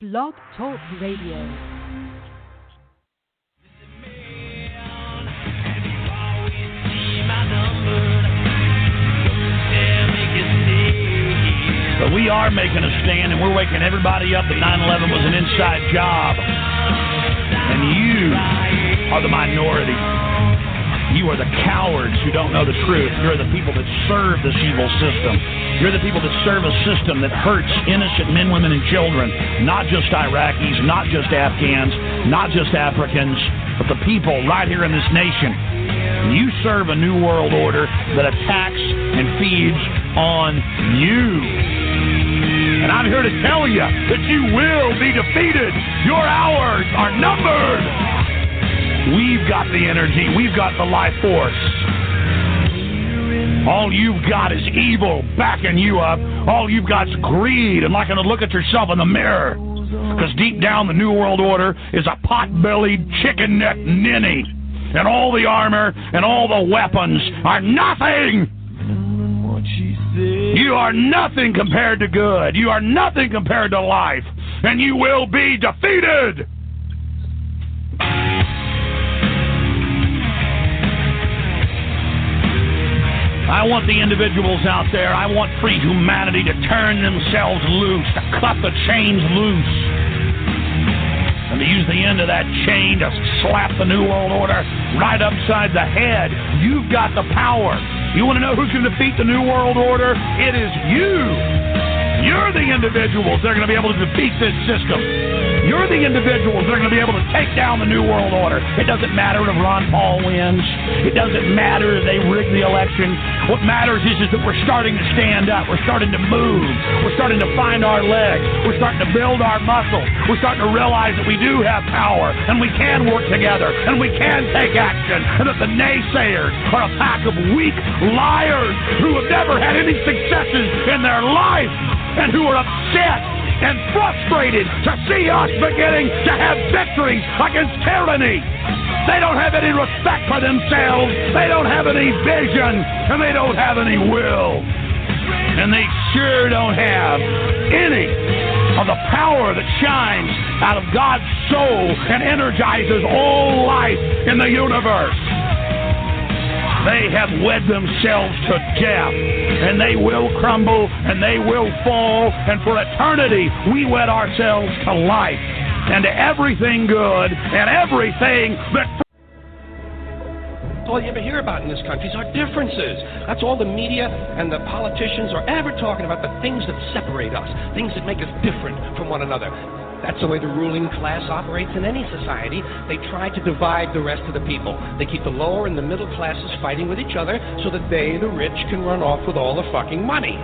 Blog Talk Radio. But we are making a stand, and we're waking everybody up that 9/11 was an inside job. And you are the minority. You are the cowards who don't know the truth. You're the people that serve this evil system. You're the people that serve a system that hurts innocent men, women, and children. Not just Iraqis, not just Afghans, not just Africans, but the people right here in this nation. You serve a new world order that attacks and feeds on you. And I'm here to tell you that you will be defeated. Your hours are numbered. We've got the energy. We've got the life force. All you've got is evil backing you up. All you've got is greed and liking to look at yourself in the mirror. Because deep down, the New World Order is a pot-bellied, chicken-necked ninny. And all the armor and all the weapons are nothing. You are nothing compared to good. You are nothing compared to life. And you will be defeated. I want the individuals out there, I want free humanity to turn themselves loose, to cut the chains loose, and to use the end of that chain to slap the New World Order right upside the head. You've got the power. You want to know who's going to defeat the New World Order? It is you. You're the individuals that are going to be able to defeat this system. You're the individuals that are going to be able to take down the New World Order. It doesn't matter if Ron Paul wins. It doesn't matter if they rig the election. What matters is that we're starting to stand up. We're starting to move. We're starting to find our legs. We're starting to build our muscle. We're starting to realize that we do have power, and we can work together, and we can take action, and that the naysayers are a pack of weak liars who have never had any successes in their life, and who are upset and frustrated to see us beginning to have victories against tyranny. They don't have any respect for themselves, they don't have any vision, and they don't have any will. And they sure don't have any of the power that shines out of God's soul and energizes all life in the universe. They have wed themselves to death, and they will crumble, and they will fall, and for eternity we wed ourselves to life, and to everything good, and everything that... All you ever hear about in this country is our differences. That's all the media and the politicians are ever talking about, the things that separate us, things that make us different from one another. That's the way the ruling class operates in any society. They try to divide the rest of the people. They keep the lower and the middle classes fighting with each other so that they, the rich, can run off with all the fucking money.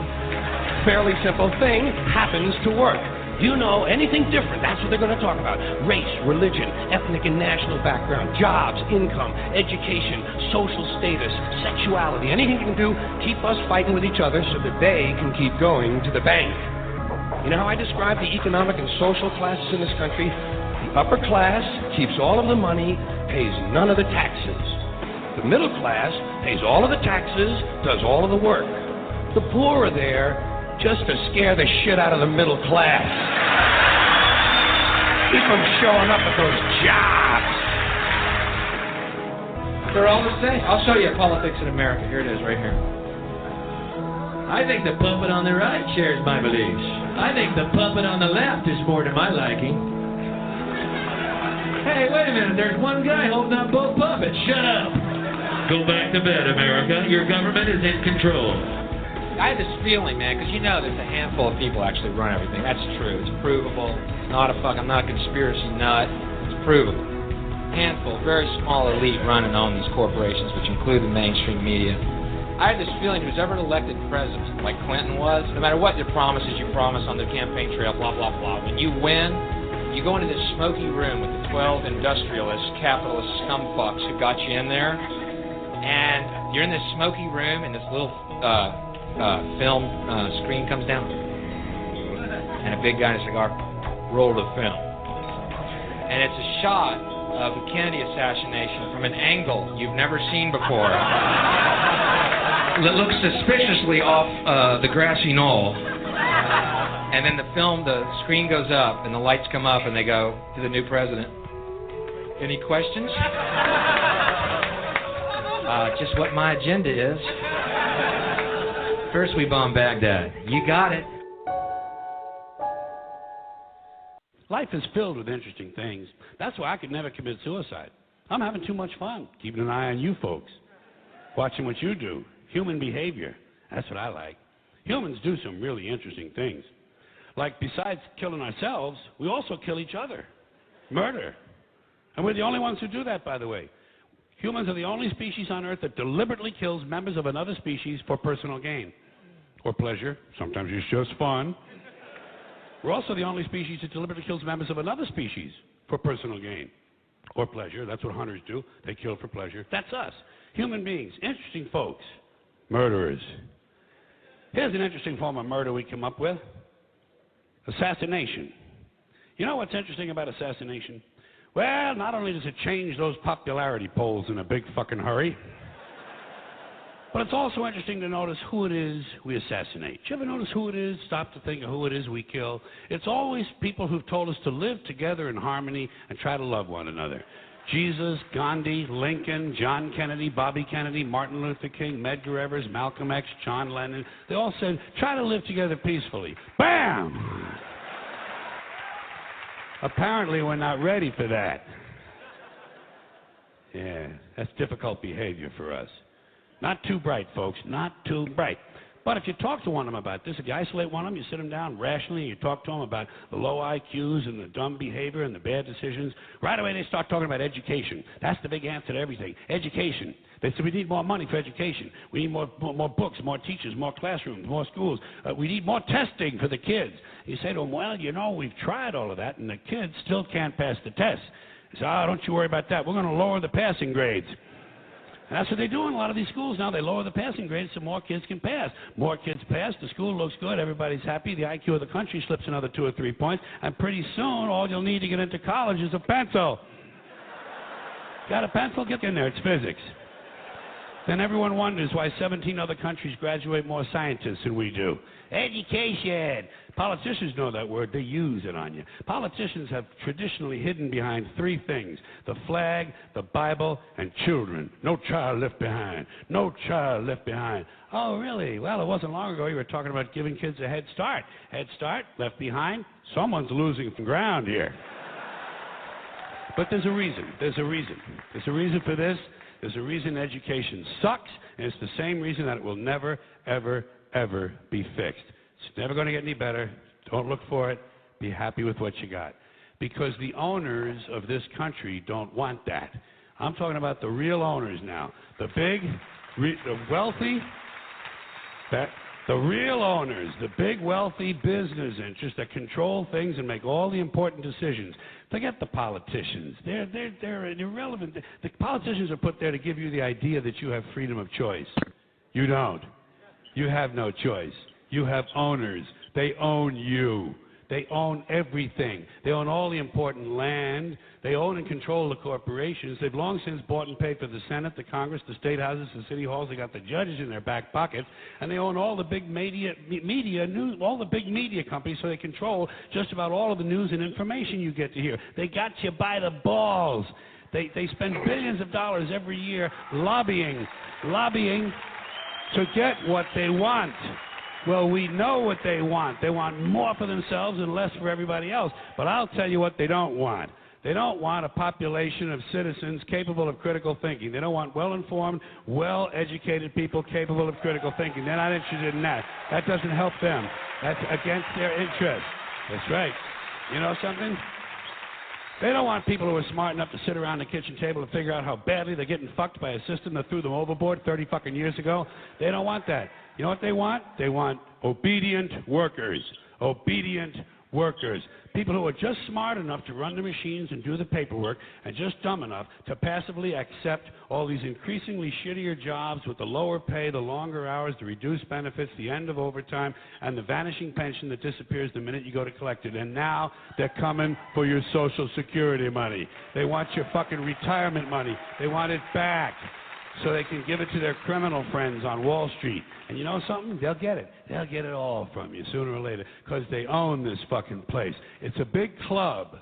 Fairly simple thing happens to work. Do you know anything different? That's what they're going to talk about. Race, religion, ethnic and national background, jobs, income, education, social status, sexuality. Anything you can do, keep us fighting with each other so that they can keep going to the bank. You know how I describe the economic and social classes in this country? The upper class keeps all of the money, pays none of the taxes. The middle class pays all of the taxes, does all of the work. The poor are there just to scare the shit out of the middle class. Keep them showing up at those jobs. They're all the same. I'll show you politics in America. Here it is, right here. I think the puppet on the right shares my beliefs. I think the puppet on the left is more to my liking. Hey, wait a minute. There's one guy holding up both puppets. Shut up. Go back to bed, America. Your government is in control. I had this feeling, man, because you know there's a handful of people actually run everything. That's true. It's provable. It's not I'm not a conspiracy nut. It's provable. Handful, very small elite run and own these corporations, which include the mainstream media. I had this feeling who's ever elected president, like Clinton was, no matter what your promises you promise on the campaign trail, blah, blah, blah, when you win, you go into this smoky room with the 12 industrialist, capitalist scumfucks who got you in there, and you're in this smoky room, and this little film screen comes down, and a big guy in a cigar roll the film. And it's a shot of the Kennedy assassination from an angle you've never seen before. That looks suspiciously off the grassy knoll. And then the screen goes up, and the lights come up, and they go to the new president. Any questions? Just what my agenda is. First we bomb Baghdad. You got it. Life is filled with interesting things. That's why I could never commit suicide. I'm having too much fun, keeping an eye on you folks, watching what you do, human behavior. That's what I like. Humans do some really interesting things. Like, besides killing ourselves, we also kill each other. Murder. And we're the only ones who do that, by the way. Humans are the only species on Earth that deliberately kills members of another species for personal gain or pleasure. Sometimes it's just fun. We're also the only species that deliberately kills members of another species for personal gain or pleasure. That's what hunters do. They kill for pleasure. That's us. Human beings. Interesting folks. Murderers. Here's an interesting form of murder we come up with. Assassination. You know what's interesting about assassination? Well, not only does it change those popularity polls in a big fucking hurry, but it's also interesting to notice who it is we assassinate. Do you ever notice who it is? Stop to think of who it is we kill. It's always people who've told us to live together in harmony and try to love one another. Jesus, Gandhi, Lincoln, John Kennedy, Bobby Kennedy, Martin Luther King, Medgar Evers, Malcolm X, John Lennon. They all said, try to live together peacefully. Bam! Apparently, we're not ready for that. Yeah, that's difficult behavior for us. Not too bright, folks, not too bright. But if you talk to one of them about this, if you isolate one of them, you sit them down rationally, and you talk to them about the low IQs and the dumb behavior and the bad decisions, right away they start talking about education. That's the big answer to everything. Education. They say we need more money for education. We need more books, more teachers, more classrooms, more schools. We need more testing for the kids. You say to them, well, you know, we've tried all of that, and the kids still can't pass the test. They say, oh, don't you worry about that. We're going to lower the passing grades. And that's what they do in a lot of these schools now. They lower the passing grades so more kids can pass. More kids pass, the school looks good, everybody's happy, the IQ of the country slips another 2 or 3 points, and pretty soon all you'll need to get into college is a pencil. Got a pencil? Get in there, it's physics. Then everyone wonders why 17 other countries graduate more scientists than we do. Education. Politicians know that word. They use it on you. Politicians have traditionally hidden behind 3 things: the flag, the Bible, and children. No child left behind. No child left behind. Oh, really? Well, it wasn't long ago you were talking about giving kids a head start. Head start, left behind. Someone's losing some ground here. But there's a reason. There's a reason. There's a reason for this. There's a reason education sucks, and it's the same reason that it will never, ever, ever be fixed. It's never going to get any better. Don't look for it. Be happy with what you got. Because the owners of this country don't want that. I'm talking about the real owners now. The big, the wealthy, the real owners, the big, wealthy business interests that control things and make all the important decisions. Forget the politicians. They're irrelevant. The politicians are put there to give you the idea that you have freedom of choice. You don't. You have no choice. You have owners. They own you. They own everything. They own all the important land. They own and control the corporations. They've long since bought and paid for the Senate, the Congress, the state houses, the city halls. They got the judges in their back pockets, and they own all the big media news, all the big media companies. So they control just about all of the news and information you get to hear. They got you by the balls. They spend billions of dollars every year lobbying to get what they want. Well, we know what they want. They want more for themselves and less for everybody else. But I'll tell you what they don't want. They don't want a population of citizens capable of critical thinking. They don't want well-informed, well-educated people capable of critical thinking. They're not interested in that. That doesn't help them. That's against their interest. That's right. You know something? They don't want people who are smart enough to sit around the kitchen table and figure out how badly they're getting fucked by a system that threw them overboard 30 fucking years ago. They don't want that. You know what they want? They want obedient workers. Obedient workers. People who are just smart enough to run the machines and do the paperwork and just dumb enough to passively accept all these increasingly shittier jobs with the lower pay, the longer hours, the reduced benefits, the end of overtime, and the vanishing pension that disappears the minute you go to collect it. And now they're coming for your Social Security money. They want your fucking retirement money. They want it back. so they can give it to their criminal friends on Wall Street. And you know something? They'll get it. They'll get it all from you sooner or later because they own this fucking place. It's a big club,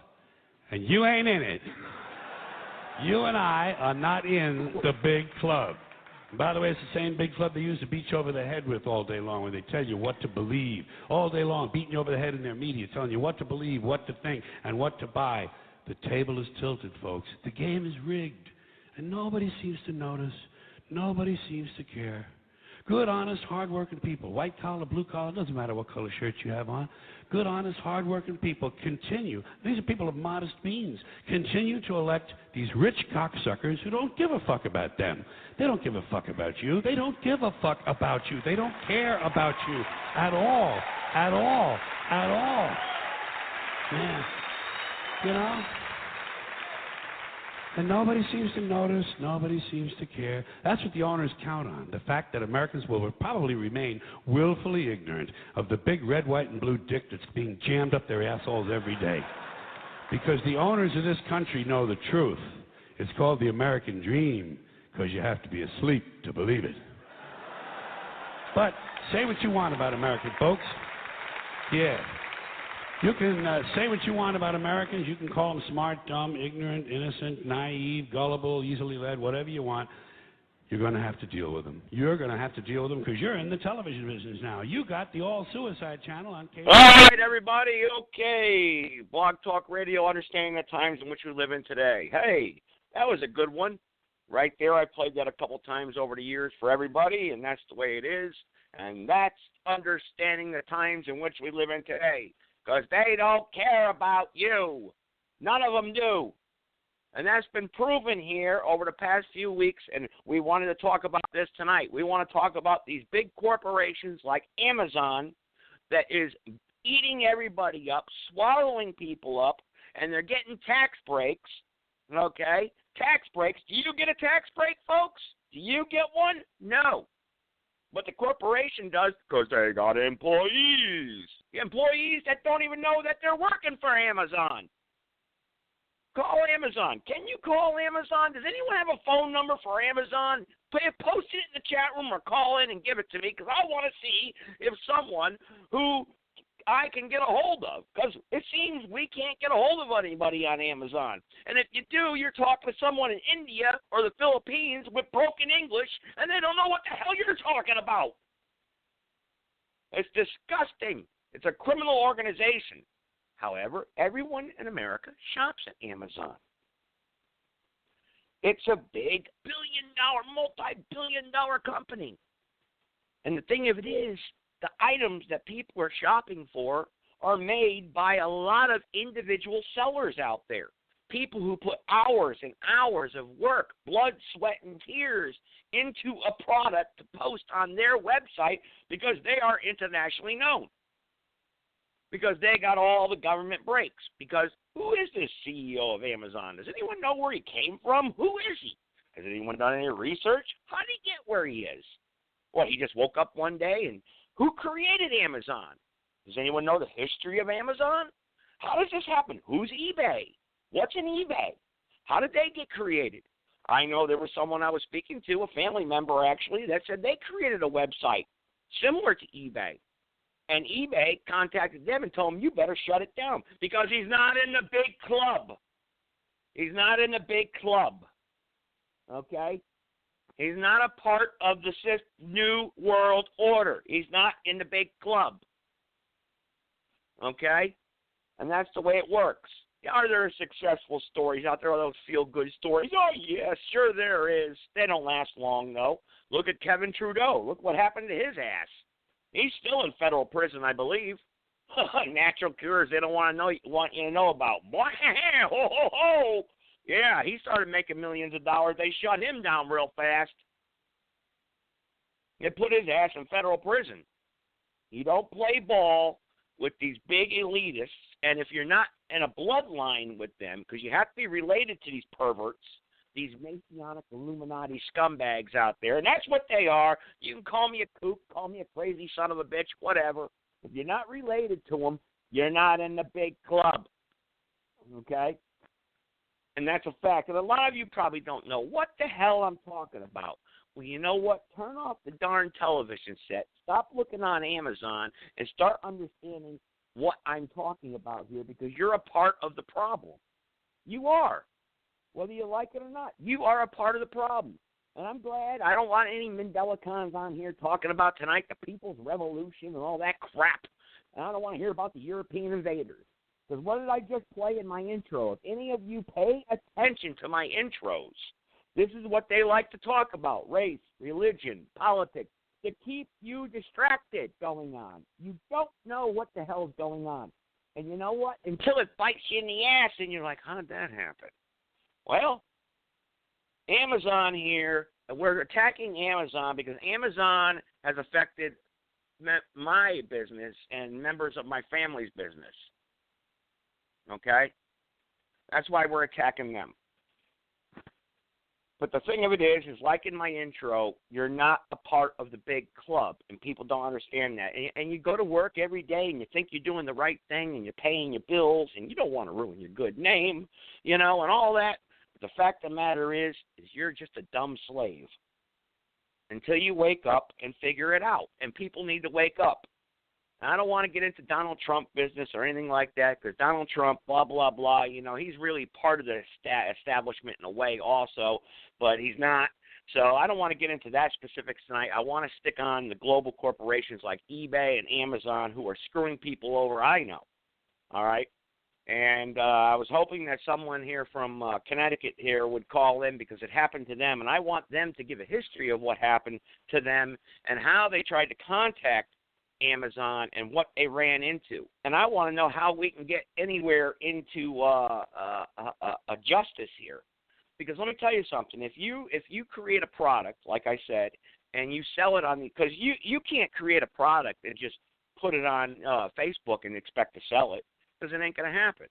and you ain't in it. You and I are not in the big club. By the way, it's the same big club they used to beat you over the head with all day long, where they tell you what to believe. All day long, beating you over the head in their media, telling you what to believe, what to think, and what to buy. The table is tilted, folks. The game is rigged, and nobody seems to notice. Nobody seems to care. Good, honest, hard-working people, white collar, blue collar, doesn't matter what color shirt you have on. Good, honest, hard-working people continue. These are people of modest means. Continue to elect these rich cocksuckers who don't give a fuck about them. They don't give a fuck about you. They don't give a fuck about you. They don't care about you at all. At all. At all. Yeah. You know? And nobody seems to notice, nobody seems to care. That's what the owners count on, the fact that Americans will probably remain willfully ignorant of the big red, white, and blue dick that's being jammed up their assholes every day. Because the owners of this country know the truth. It's called the American dream, because you have to be asleep to believe it. But say what you want about American folks. Yeah. You can say what you want about Americans. You can call them smart, dumb, ignorant, innocent, naive, gullible, easily led, whatever you want. You're going to have to deal with them. You're going to have to deal with them because you're in the television business now. You got the all-suicide channel on cable. All right, everybody. Okay. Blog Talk Radio, understanding the times in which we live in today. Hey, that was a good one. Right there, I played that a couple times over the years for everybody, and that's the way it is. And that's understanding the times in which we live in today. Because they don't care about you. None of them do. And that's been proven here over the past few weeks, and we wanted to talk about this tonight. We want to talk about these big corporations like Amazon that is eating everybody up, swallowing people up, and they're getting tax breaks, okay? Tax breaks. Do you get a tax break, folks? Do you get one? No. But the corporation does because they got employees. Employees that don't even know that they're working for Amazon. Call Amazon. Can you call Amazon? Does anyone have a phone number for Amazon? Post it in the chat room or call in and give it to me because I want to see if someone who I can get a hold of, because it seems we can't get a hold of anybody on Amazon. And if you do, you're talking to someone in India or the Philippines with broken English, and they don't know what the hell you're talking about. It's disgusting. It's a criminal organization. However, everyone in America shops at Amazon. It's a big billion-dollar, multi-billion-dollar company. And the thing of it is, the items that people are shopping for are made by a lot of individual sellers out there. People who put hours and hours of work, blood, sweat, and tears into a product to post on their website because they are internationally known. Because they got all the government breaks. Because who is this CEO of Amazon? Does anyone know where he came from? Who is he? Has anyone done any research? How did he get where he is? Well, he just woke up one day and who created Amazon? Does anyone know the history of Amazon? How does this happen? Who's eBay? What's an eBay? How did they get created? I know there was someone I was speaking to, a family member actually, that said they created a website similar to eBay. And eBay contacted them and told them, you better shut it down because he's not in the big club. He's not in the big club. Okay? He's not a part of the New World Order. He's not in the big club. Okay? And that's the way it works. Are there successful stories out there, those feel-good stories? Oh, yes, sure there is. They don't last long, though. Look at Kevin Trudeau. Look what happened to his ass. He's still in federal prison, I believe. Natural cures they don't want you to know about. Boy, ho, ho, ho. Yeah, he started making millions of dollars. They shut him down real fast. They put his ass in federal prison. You don't play ball with these big elitists, and if you're not in a bloodline with them, because you have to be related to these perverts, these Masonic Illuminati scumbags out there, and that's what they are. You can call me a kook, call me a crazy son of a bitch, whatever. If you're not related to them, you're not in the big club. Okay? And that's a fact. And a lot of you probably don't know what the hell I'm talking about. Well, you know what? Turn off the darn television set. Stop looking on Amazon and start understanding what I'm talking about here, because you're a part of the problem. You are. Whether you like it or not, you are a part of the problem. And I'm glad. I don't want any Mandelicons on here talking about tonight the People's Revolution and all that crap. And I don't want to hear about the European invaders. Because what did I just play in my intro? If any of you pay attention to my intros, this is what they like to talk about: race, religion, politics, to keep you distracted going on. You don't know what the hell is going on. And you know what? Until it bites you in the ass and you're like, how did that happen? Well, Amazon here, we're attacking Amazon because Amazon has affected my business and members of my family's business. Okay? That's why we're attacking them. But the thing of it is like in my intro, you're not a part of the big club, and people don't understand that. And you go to work every day, and you think you're doing the right thing, and you're paying your bills, and you don't want to ruin your good name, and all that. But the fact of the matter is you're just a dumb slave until you wake up and figure it out. And people need to wake up. I don't want to get into Donald Trump business or anything like that, because Donald Trump, blah, blah, blah, he's really part of the establishment in a way also, but he's not. So I don't want to get into that specifics tonight. I want to stick on the global corporations like eBay and Amazon who are screwing people over, I know. All right? And I was hoping that someone here from Connecticut here would call in, because it happened to them, and I want them to give a history of what happened to them and how they tried to contact Amazon and what they ran into. And I want to know how we can get anywhere into a justice here. Because let me tell you something. If you create a product, like I said, and you sell it on because you can't create a product and just put it on Facebook and expect to sell it, because it ain't going to happen.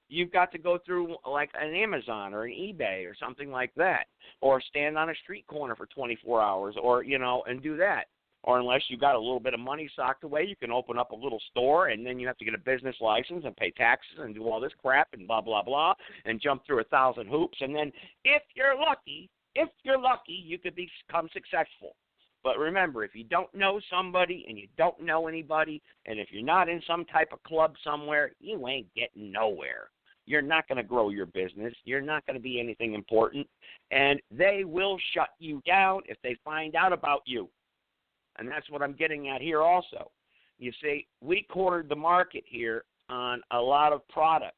You've got to go through like an Amazon or an eBay or something like that, or stand on a street corner for 24 hours, or and do that. Or unless you got a little bit of money socked away, you can open up a little store, and then you have to get a business license and pay taxes and do all this crap and blah, blah, blah, and jump through 1,000 hoops. And then if you're lucky, you could become successful. But remember, if you don't know somebody and you don't know anybody, and if you're not in some type of club somewhere, you ain't getting nowhere. You're not going to grow your business. You're not going to be anything important. And they will shut you down if they find out about you. And that's what I'm getting at here also. You see, we cornered the market here on a lot of products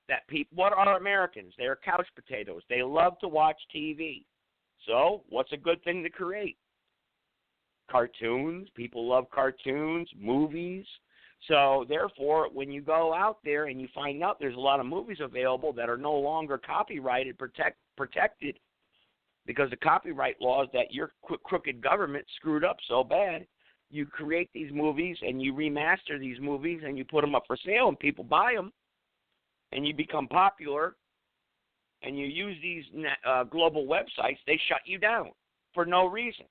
that people, what are Americans? They're couch potatoes. They love to watch TV. So what's a good thing to create? Cartoons. People love cartoons, movies. So therefore, when you go out there and you find out there's a lot of movies available that are no longer copyrighted, protected, because the copyright laws that your crooked government screwed up so bad, you create these movies and you remaster these movies and you put them up for sale and people buy them, and you become popular and you use these global websites, they shut you down for no reason.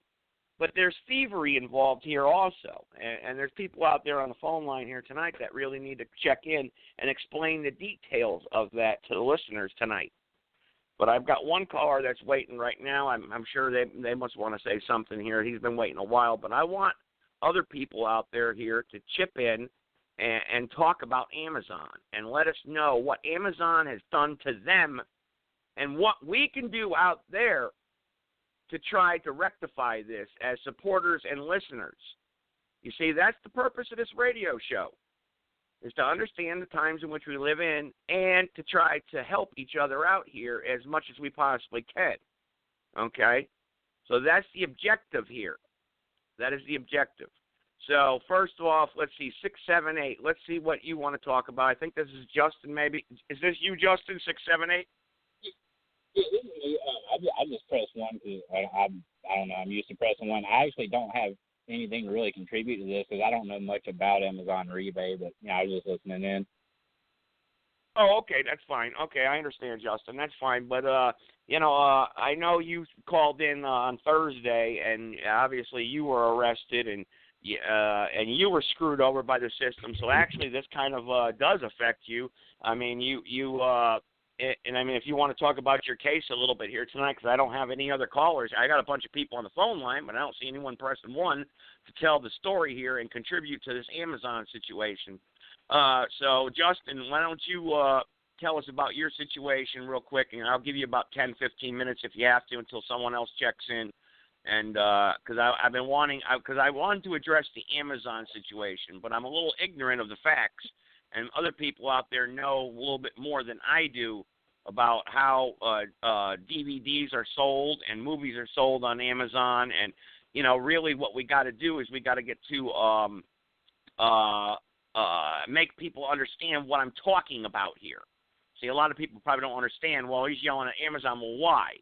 But there's thievery involved here also, and there's people out there on the phone line here tonight that really need to check in and explain the details of that to the listeners tonight. But I've got one caller that's waiting right now. I'm sure they must want to say something here. He's been waiting a while. But I want other people out there here to chip in and talk about Amazon and let us know what Amazon has done to them and what we can do out there to try to rectify this as supporters and listeners. You see, that's the purpose of this radio show, is to understand the times in which we live in and to try to help each other out here as much as we possibly can. Okay? So that's the objective here. That is the objective. So first off, let's see, 678. Let's see what you want to talk about. I think this is Justin maybe. Is this you, Justin, 678? Yeah, this is me. I just pressed one because I don't know. I'm used to pressing one. I actually don't have anything to really contribute to this because I don't know much about Amazon or eBay, but I was just listening in. Oh, okay, that's fine. Okay, I understand, Justin. That's fine. But I know you called in on Thursday, and obviously you were arrested, and you were screwed over by the system. So actually, this kind of does affect you. I mean, you and I mean, if you want to talk about your case a little bit here tonight, because I don't have any other callers. I got a bunch of people on the phone line, but I don't see anyone pressing one to tell the story here and contribute to this Amazon situation. So, Justin, why don't you tell us about your situation real quick, and I'll give you about 10, 15 minutes if you have to until someone else checks in. And because I've been wanting, because I wanted to address the Amazon situation, but I'm a little ignorant of the facts, and other people out there know a little bit more than I do about how DVDs are sold and movies are sold on Amazon. And really, what we got to do is we got to get to make people understand what I'm talking about here. See, a lot of people probably don't understand. Well, he's yelling at Amazon. Well, why?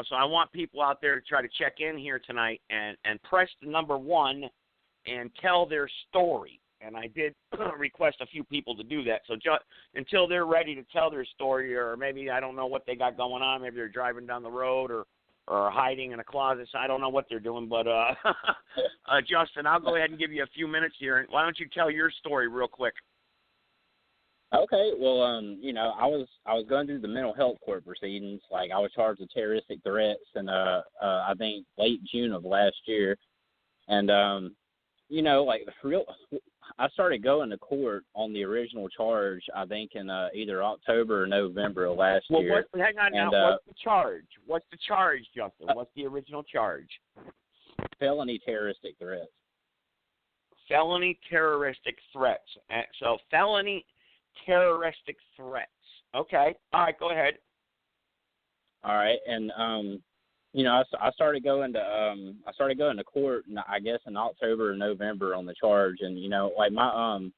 So I want people out there to try to check in here tonight and press the number 1 and tell their story. And I did request a few people to do that. So until they're ready to tell their story, or maybe I don't know what they got going on. Maybe they're driving down the road or hiding in a closet. So I don't know what they're doing. But, Justin, I'll go ahead and give you a few minutes here. Why don't you tell your story real quick? Okay, well, I was going through the mental health court proceedings. Like, I was charged with terroristic threats, and I think late June of last year, and I started going to court on the original charge. I think in either October or November of last year. Well, hang on now. What's the charge? What's the charge, Justin? What's the original charge? Felony terroristic threats. Felony terroristic threats. So felony terroristic threats. Okay. All right, go ahead. All right, and I started going to court, I guess in October or November on the charge, and I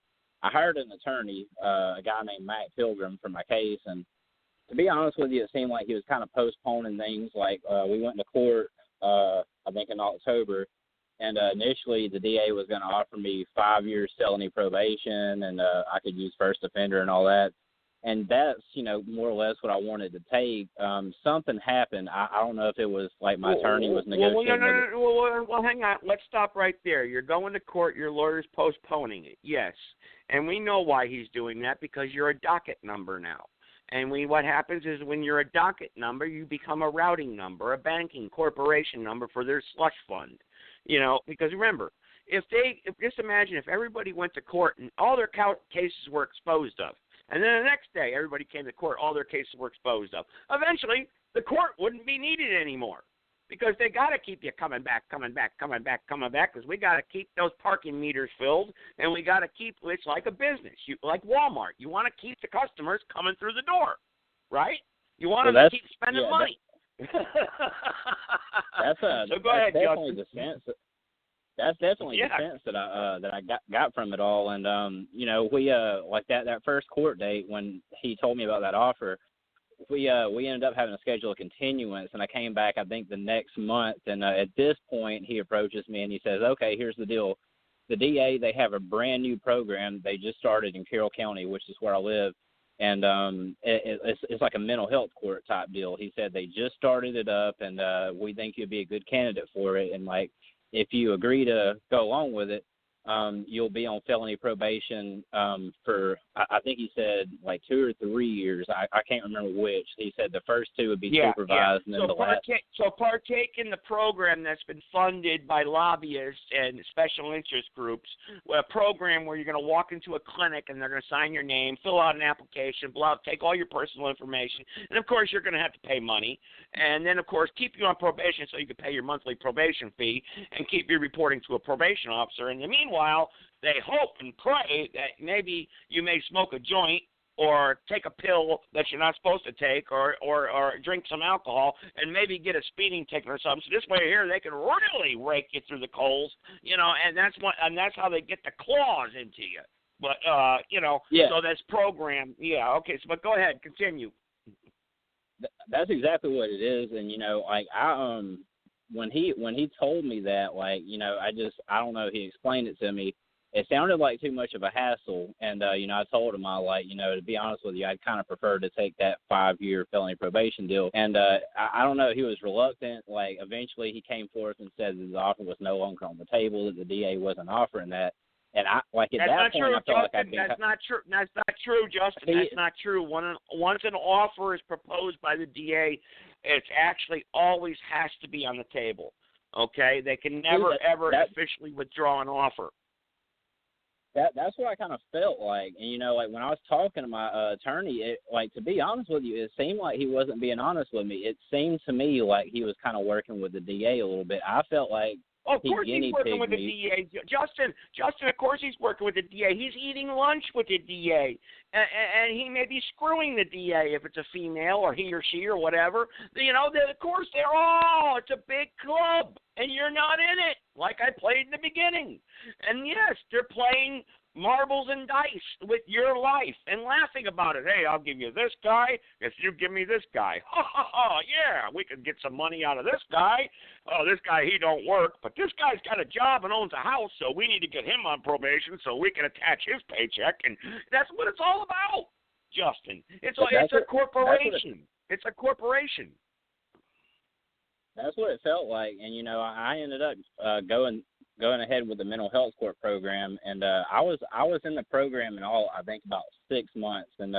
hired an attorney, a guy named Matt Pilgrim, for my case, and to be honest with you, it seemed like he was kind of postponing things. Like we went to court, I think in October. And initially, the DA was going to offer me 5 years felony probation, and I could use first offender and all that. And that's, more or less what I wanted to take. Something happened. I don't know if it was like my attorney was negotiating. Well, hang on. Let's stop right there. You're going to court. Your lawyer's postponing it. Yes. And we know why he's doing that, because you're a docket number now. And what happens is when you're a docket number, you become a routing number, a banking corporation number for their slush fund. Because remember, just imagine if everybody went to court and all their cases were exposed of, and then the next day everybody came to court, all their cases were exposed of. Eventually, the court wouldn't be needed anymore, because they got to keep you coming back, because we got to keep those parking meters filled, and we got to keep, it's like a business, like Walmart. You want to keep the customers coming through the door, right? You want them to keep spending money. That's definitely the sense. That's definitely the sense that I got from it all. And we like that first court date when he told me about that offer, we ended up having to schedule a continuance, and I came back I think the next month. And at this point, he approaches me and he says, "Okay, here's the deal. The DA, they have a brand new program they just started in Carroll County, which is where I live." And it's like a mental health court type deal. He said they just started it up, and we think you'd be a good candidate for it. And like, if you agree to go along with it, you'll be on felony probation for, I think he said like 2 or 3 years. I can't remember which. He said the first 2 would be supervised, and then the last. So partake in the program that's been funded by lobbyists and special interest groups, a program where you're going to walk into a clinic and they're going to sign your name, fill out an application, take all your personal information, and of course you're going to have to pay money, and then of course keep you on probation so you can pay your monthly probation fee and keep you reporting to a probation officer. In the meanwhile, they hope and pray that maybe you may smoke a joint or take a pill that you're not supposed to take, or drink some alcohol and maybe get a speeding ticket or something. So this way here they can really rake you through the coals, and that's how they get the claws into you. But so this program, okay. So but go ahead, continue. That's exactly what it is, and like when he told me that, like, I don't know, he explained it to me. It sounded like too much of a hassle, and I told him, to be honest with you, I'd kind of prefer to take that 5-year felony probation deal. And I don't know, he was reluctant. Like, eventually he came forth and said that the offer was no longer on the table, that the DA wasn't offering that. And I at That's that not point true, I felt like Justin. I'd been. That's not true. That's not true, Justin. That's not true. Once an offer is proposed by the DA, it actually always has to be on the table. Okay, they can never ever officially withdraw an offer. That's what I kind of felt like, and when I was talking to my attorney, to be honest with you, it seemed like he wasn't being honest with me. It seemed to me like he was kind of working with the DA a little bit. I felt like of course he's working with the DA, Justin, of course he's working with the DA. He's eating lunch with the DA, and he may be screwing the DA if it's a female or he or she or whatever. Of course it's a big club, and you're not in it, like I played in the beginning. And yes, they're playing marbles and dice with your life and laughing about it. Hey, I'll give you this guy if you give me this guy. Ha, ha, ha, yeah, we could get some money out of this guy. Oh, this guy, he don't work, but this guy's got a job and owns a house, so we need to get him on probation so we can attach his paycheck. And that's what it's all about, Justin. It's a corporation. It's a corporation. That's what it felt like. And, I ended up going ahead with the mental health court program, and I was in the program in all, I think, about 6 months. And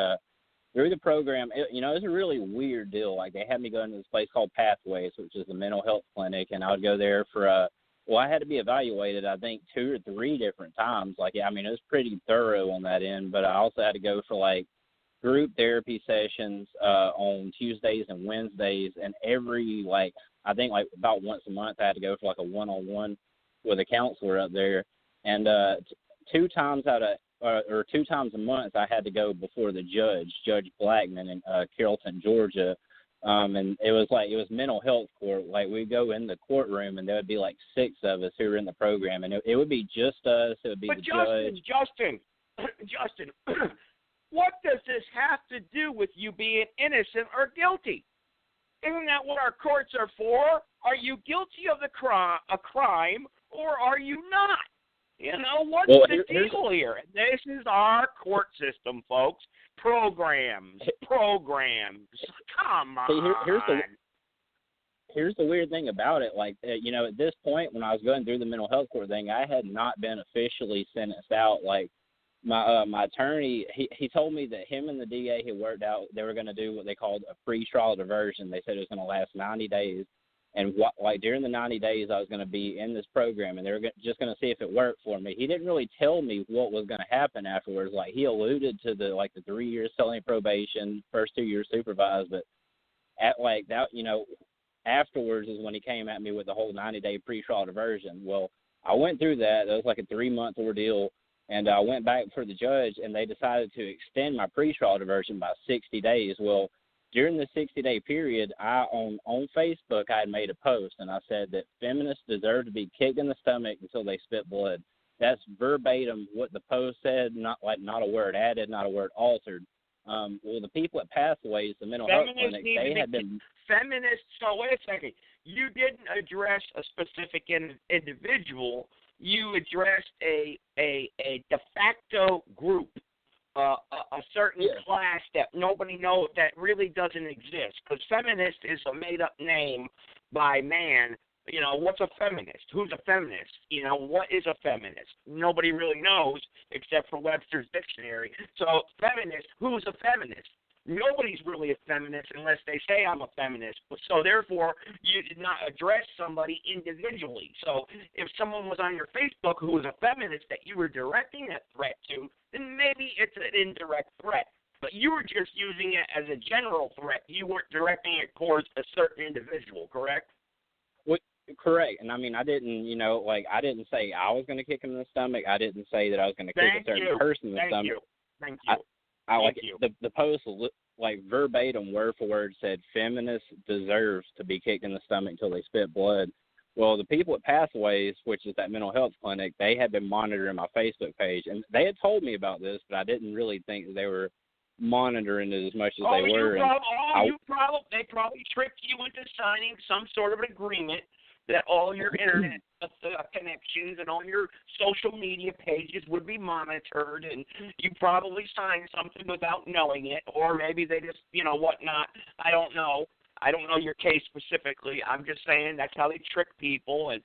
through the program, it was a really weird deal. Like, they had me go into this place called Pathways, which is a mental health clinic, and I would go there for I had to be evaluated, I think, 2 or 3 different times. It was pretty thorough on that end, but I also had to go for, group therapy sessions on Tuesdays and Wednesdays, and every, I think, about once a month I had to go for, a one-on-one with a counselor up there, and 2 times a month I had to go before the Judge Blackman in Carrollton, Georgia, and it was mental health court. We'd go in the courtroom and there would be 6 of us who were in the program, and it would be just us. It would be the judge. Justin, what does this have to do with you being innocent or guilty? Isn't that what our courts are for? Are you guilty of a crime, or are you not? What's the deal here? This is our court system, folks. Programs. Come on. Here's the weird thing about it. At this point, when I was going through the mental health court thing, I had not been officially sentenced out. My attorney, he told me that him and the DA had worked out they were going to do what they called a pre-trial diversion. They said it was going to last 90 days. And during the 90 days, I was going to be in this program, and they were just going to see if it worked for me. He didn't really tell me what was going to happen afterwards. He alluded to the 3 years felony probation, first 2 years supervised, but at that, afterwards is when he came at me with the whole 90-day pre-trial diversion. Well, I went through that. That was a 3-month ordeal, and I went back for the judge, and they decided to extend my pre-trial diversion by 60 days. Well, during the 60-day period, on Facebook, I had made a post, and I said that feminists deserve to be kicked in the stomach until they spit blood. That's verbatim what the post said, not a word added, not a word altered. Well, the people at Pathways, the mental health clinic, they had been feminists. So wait a second. You didn't address a specific individual. You addressed a de facto group. A certain class that nobody knows, that really doesn't exist, because feminist is a made-up name by man. What's a feminist? Who's a feminist? What is a feminist? Nobody really knows except for Webster's dictionary. So feminist, who's a feminist? Nobody's really a feminist unless they say I'm a feminist. So therefore, you did not address somebody individually. So if someone was on your Facebook who was a feminist that you were directing that threat to, then maybe it's an indirect threat. But you were just using it as a general threat. You weren't directing it towards a certain individual, correct? Correct. And I didn't, I didn't say I was going to kick him in the stomach. I didn't say that I was going to kick a certain person in the stomach. Thank you. The post, verbatim, word for word, said feminist deserves to be kicked in the stomach until they spit blood. Well, the people at Pathways, which is that mental health clinic, they had been monitoring my Facebook page, and they had told me about this, but I didn't really think that they were monitoring it as much as they were. They probably tricked you into signing some sort of an agreement that all your internet connections and all your social media pages would be monitored, and you probably signed something without knowing it, or maybe they just, whatnot. I don't know. I don't know your case specifically. I'm just saying that's how they trick people. And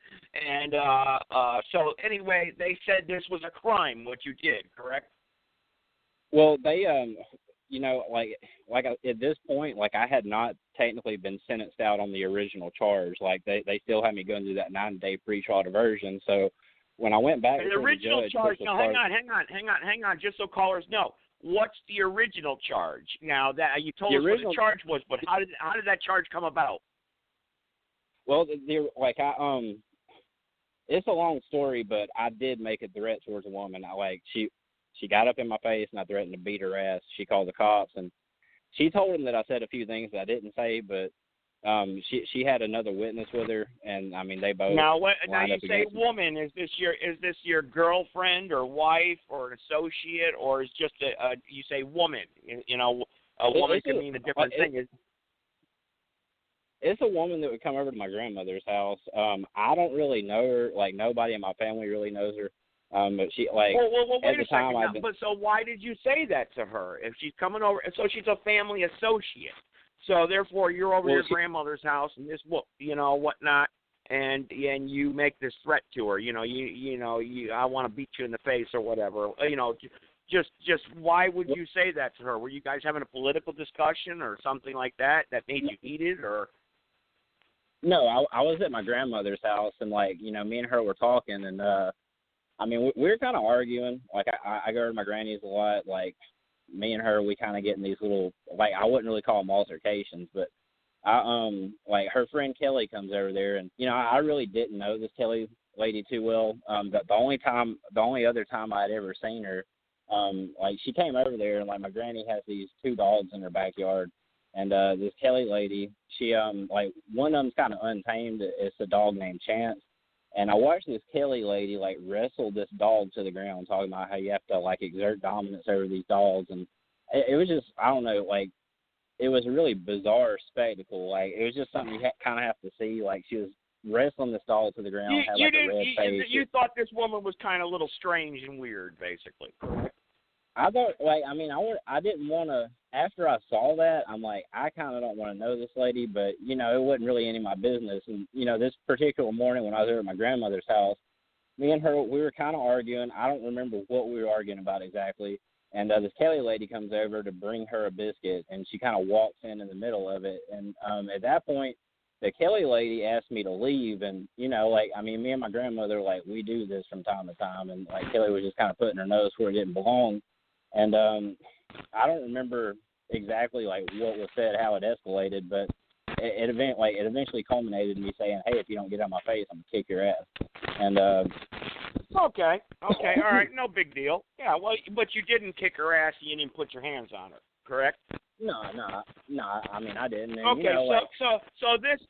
so anyway, they said this was a crime, what you did, correct? Well, they, at this point, I had not technically been sentenced out on the original charge. They still had me going through that 9-day pretrial diversion. So when I went back and to the original judge, charge. Now, hang on, just so callers know. What's the original charge? Now that you told us what the charge was, but how did that charge come about? Well, it's a long story, but I did make a threat towards a woman. She got up in my face, and I threatened to beat her ass. She called the cops, and she told them that I said a few things that I didn't say, but she had another witness with her, and I mean they both. Now you say woman. Is this your girlfriend or wife or an associate, or is just you say woman? A woman can mean a different thing. It's a woman that would come over to my grandmother's house. I don't really know her. Nobody in my family really knows her. But she wait a second now. But so why did you say that to her? If she's coming over, so she's a family associate. So therefore, you're over your grandmother's house and this, whatnot, and you make this threat to her. I want to beat you in the face or whatever. Just why would you say that to her? Were you guys having a political discussion or something like that made you heated or? No, I was at my grandmother's house and me and her were talking and we were kind of arguing. I go to my granny's a lot. Me and her, we kind of get in these little, I wouldn't really call them altercations, but her friend Kelly comes over there, and I really didn't know this Kelly lady too well. But the only other time I'd ever seen her, she came over there, and my granny has these 2 dogs in her backyard, and this Kelly lady, she one of them's kind of untamed. It's a dog named Chance. And I watched this Kelly lady wrestle this dog to the ground, talking about how you have to exert dominance over these dogs, and it was just, I don't know, it was a really bizarre spectacle. It was just something you kind of have to see. She was wrestling this dog to the ground. You thought this woman was kind of a little strange and weird, basically. I thought, I didn't want to. After I saw that, I'm I kind of don't want to know this lady, but it wasn't really any of my business. And this particular morning when I was over at my grandmother's house, me and her, we were kind of arguing. I don't remember what we were arguing about exactly. And this Kelly lady comes over to bring her a biscuit, and she kind of walks in the middle of it. And at that point, the Kelly lady asked me to leave, and me and my grandmother, we do this from time to time, and Kelly was just kind of putting her nose where it didn't belong. And I don't remember exactly what was said, how it escalated, but it eventually culminated in me saying, "Hey, if you don't get out of my face, I'm gonna kick your ass." And okay, all right, no big deal. Yeah, well, but you didn't kick her ass. You didn't put your hands on her, correct? No. I didn't. And, okay, so this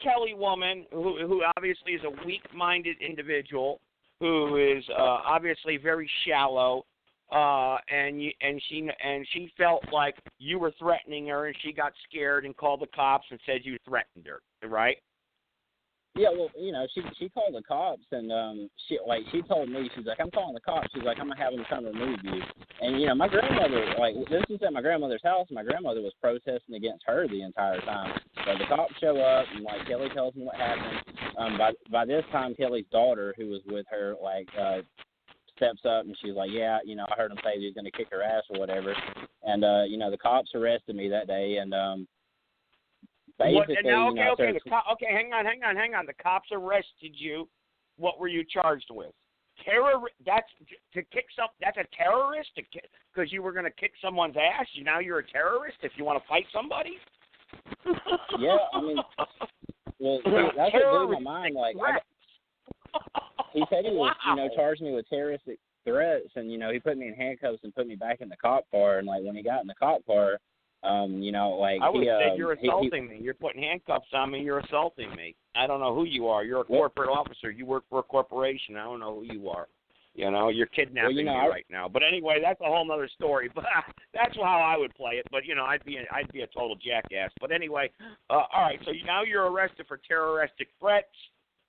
Kelly woman, who obviously is a weak-minded individual, who is obviously very shallow. And she felt like you were threatening her, and she got scared and called the cops and said you threatened her, right? Yeah, well, she called the cops, and she told me, she's like, "I'm calling the cops." She's like, "I'm gonna have them come remove you." And my grandmother, this was at my grandmother's house. And my grandmother was protesting against her the entire time. So the cops show up, and Kelly tells them what happened. By this time, Kelly's daughter, who was with her, steps up and she's like, "Yeah, I heard him say he was going to kick her ass or whatever." And the cops arrested me that day, and basically, hang on. The cops arrested you. What were you charged with? That's a terrorist because you were going to kick someone's ass. Now you're a terrorist if you want to fight somebody. Yeah, well, that's what blew my mind. He said he was, charged me with terroristic threats, and he put me in handcuffs and put me back in the cop car. And when he got in the cop car, I would say you're assaulting me. You're putting handcuffs on me. You're assaulting me. I don't know who you are. You're a corporate officer. You work for a corporation. I don't know who you are. You're kidnapping me right now. But anyway, that's a whole other story. But that's how I would play it. But I'd be a total jackass. But anyway, all right. So now you're arrested for terroristic threats.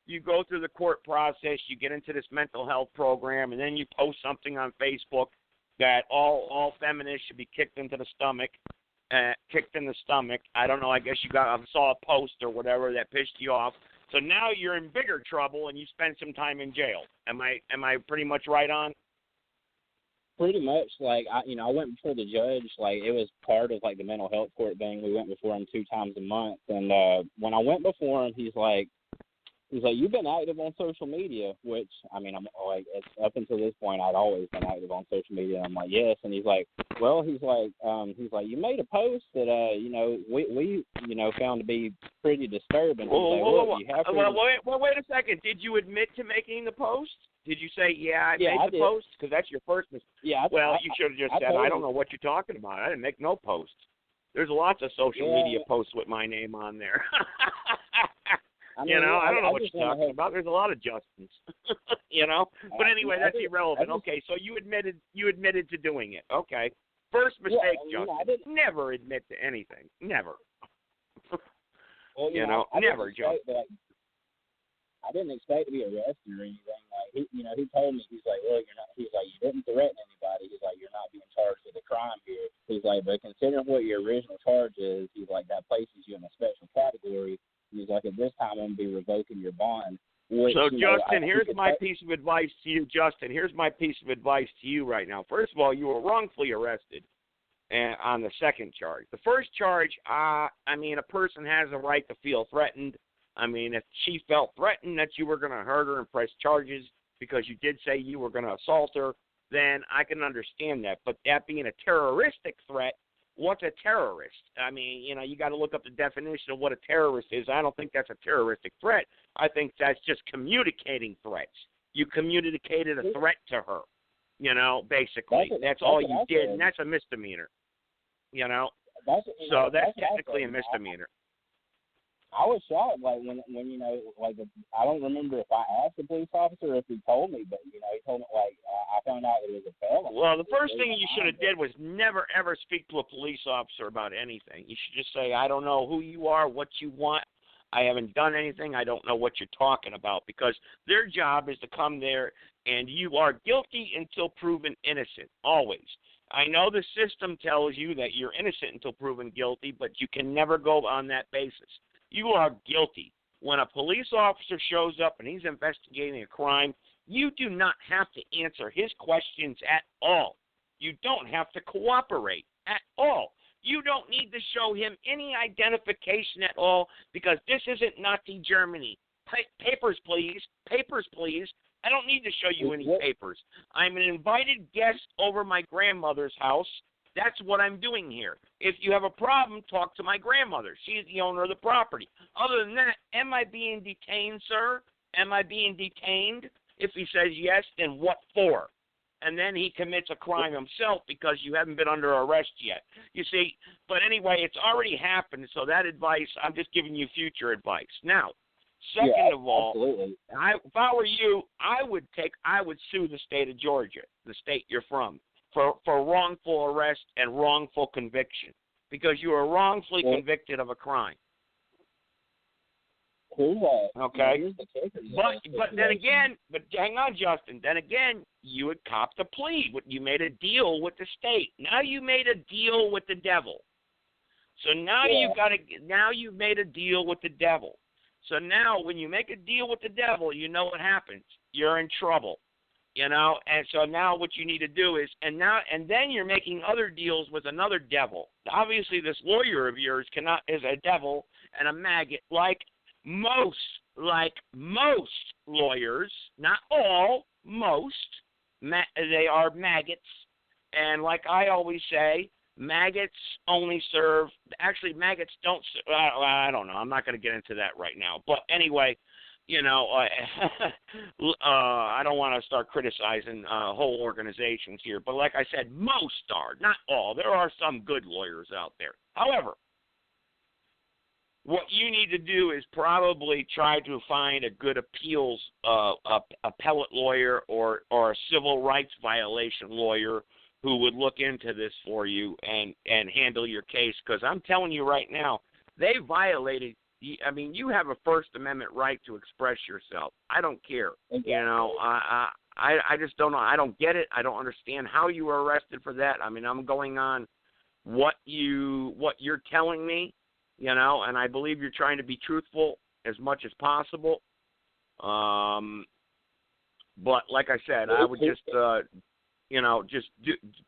You go through the court process, you get into this mental health program, and then you post something on Facebook that all feminists should be kicked into the stomach. kicked in the stomach. I don't know. I guess you saw a post or whatever that pissed you off. So now you're in bigger trouble and you spend some time in jail. Am I pretty much right on? Pretty much. Like, I went before the judge. Like, it was part of, like, the mental health court thing. We went before him 2 times a month. And when I went before him, he's like, you've been active on social media, which, I mean, I'm like, it's, up until this point, I'd always been active on social media. And I'm like, yes. And he's like, well, you made a post that, we found to be pretty disturbing. Wait a second. Did you admit to making the post? Did you say, I made the post? Because that's your first mistake. Yeah. You should have just said, I don't know what you're talking about. I didn't make no posts. There's lots of social media posts with my name on there. I don't know what you're talking about. There's a lot of Justins, But anyway, that's irrelevant. Okay, so you admitted to doing it. Okay. First mistake, Justin. Never admit to anything. Never. Never, Justin. I didn't expect to be arrested or anything. Like, he told me, he's like, well, you didn't threaten anybody. He's like, you're not being charged with a crime here. He's like, but considering what your original charge is, he's like, that places you in a special category. He's like, at this time, I'm going to be revoking your bond. Which, Justin, here's my piece of advice to you, Justin. Here's my piece of advice to you right now. First of all, you were wrongfully arrested on the second charge. The first charge, a person has a right to feel threatened. I mean, if she felt threatened that you were going to hurt her and press charges because you did say you were going to assault her, then I can understand that. But that being a terroristic threat, what's a terrorist? I mean, you got to look up the definition of what a terrorist is. I don't think that's a terroristic threat. I think that's just communicating threats. You communicated a threat to her, basically. That's all you did, and that's a misdemeanor, So that's technically a misdemeanor. I was shocked, like, when I don't remember if I asked the police officer or if he told me, but, he told me, like, I found out it was a felony. Well, the first thing you should have did was never, ever speak to a police officer about anything. You should just say, I don't know who you are, what you want. I haven't done anything. I don't know what you're talking about, because their job is to come there, and you are guilty until proven innocent, always. I know the system tells you that you're innocent until proven guilty, but you can never go on that basis. You are guilty. When a police officer shows up and he's investigating a crime, you do not have to answer his questions at all. You don't have to cooperate at all. You don't need to show him any identification at all, because this isn't Nazi Germany. Papers, please. Papers, please. I don't need to show you any papers. I'm an invited guest over my grandmother's house. That's what I'm doing here. If you have a problem, talk to my grandmother. She's the owner of the property. Other than that, am I being detained, sir? Am I being detained? If he says yes, then what for? And then he commits a crime himself because you haven't been under arrest yet. You see, but anyway, it's already happened, so that advice, I'm just giving you future advice. Now, second of all, absolutely. If I were you, I would sue the state of Georgia, the state you're from, for wrongful arrest and wrongful conviction, because you were wrongfully convicted of a crime. Okay? But then again, hang on, Justin. Then again, you had copped a plea. You made a deal with the state. Now you made a deal with the devil. So now you've made a deal with the devil. So now when you make a deal with the devil, you know what happens. You're in trouble. And so now what you need to do is, and then you're making other deals with another devil. Obviously, this lawyer of yours is a devil and a maggot, like most lawyers, not all, most, they are maggots. And like I always say, maggots only serve. Actually, maggots don't. I don't know. I'm not going to get into that right now. But anyway. I don't want to start criticizing whole organizations here, but like I said, most are, not all. There are some good lawyers out there. However, what you need to do is probably try to find a good appeals appellate lawyer or a civil rights violation lawyer who would look into this for you and handle your case, because I'm telling you right now, they violated. I mean, you have a First Amendment right to express yourself. I don't care. Okay. I just don't know. I don't get it. I don't understand how you were arrested for that. I mean, I'm going on what you're telling me, you know, and I believe you're trying to be truthful as much as possible. But like I said, I would just, just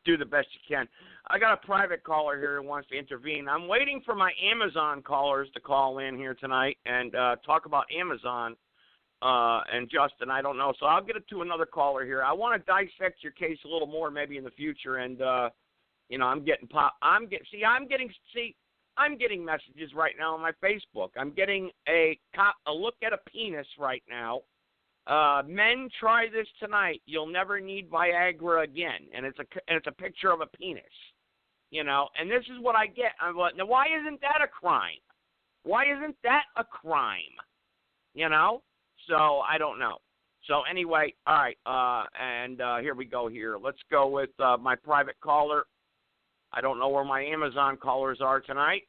do the best you can. I got a private caller here who wants to intervene. I'm waiting for my Amazon callers to call in here tonight and talk about Amazon. And Justin, I don't know, so I'll get it to another caller here. I want to dissect your case a little more, maybe in the future. And I'm getting messages right now on my Facebook. I'm getting a look at a penis right now. Men, try this tonight. You'll never need Viagra again. And it's a picture of a penis, you know. And this is what I get. I'm like, now why isn't that a crime? Why isn't that a crime? You know. So I don't know. So anyway, all right. And here we go. Here, let's go with my private caller. I don't know where my Amazon callers are tonight.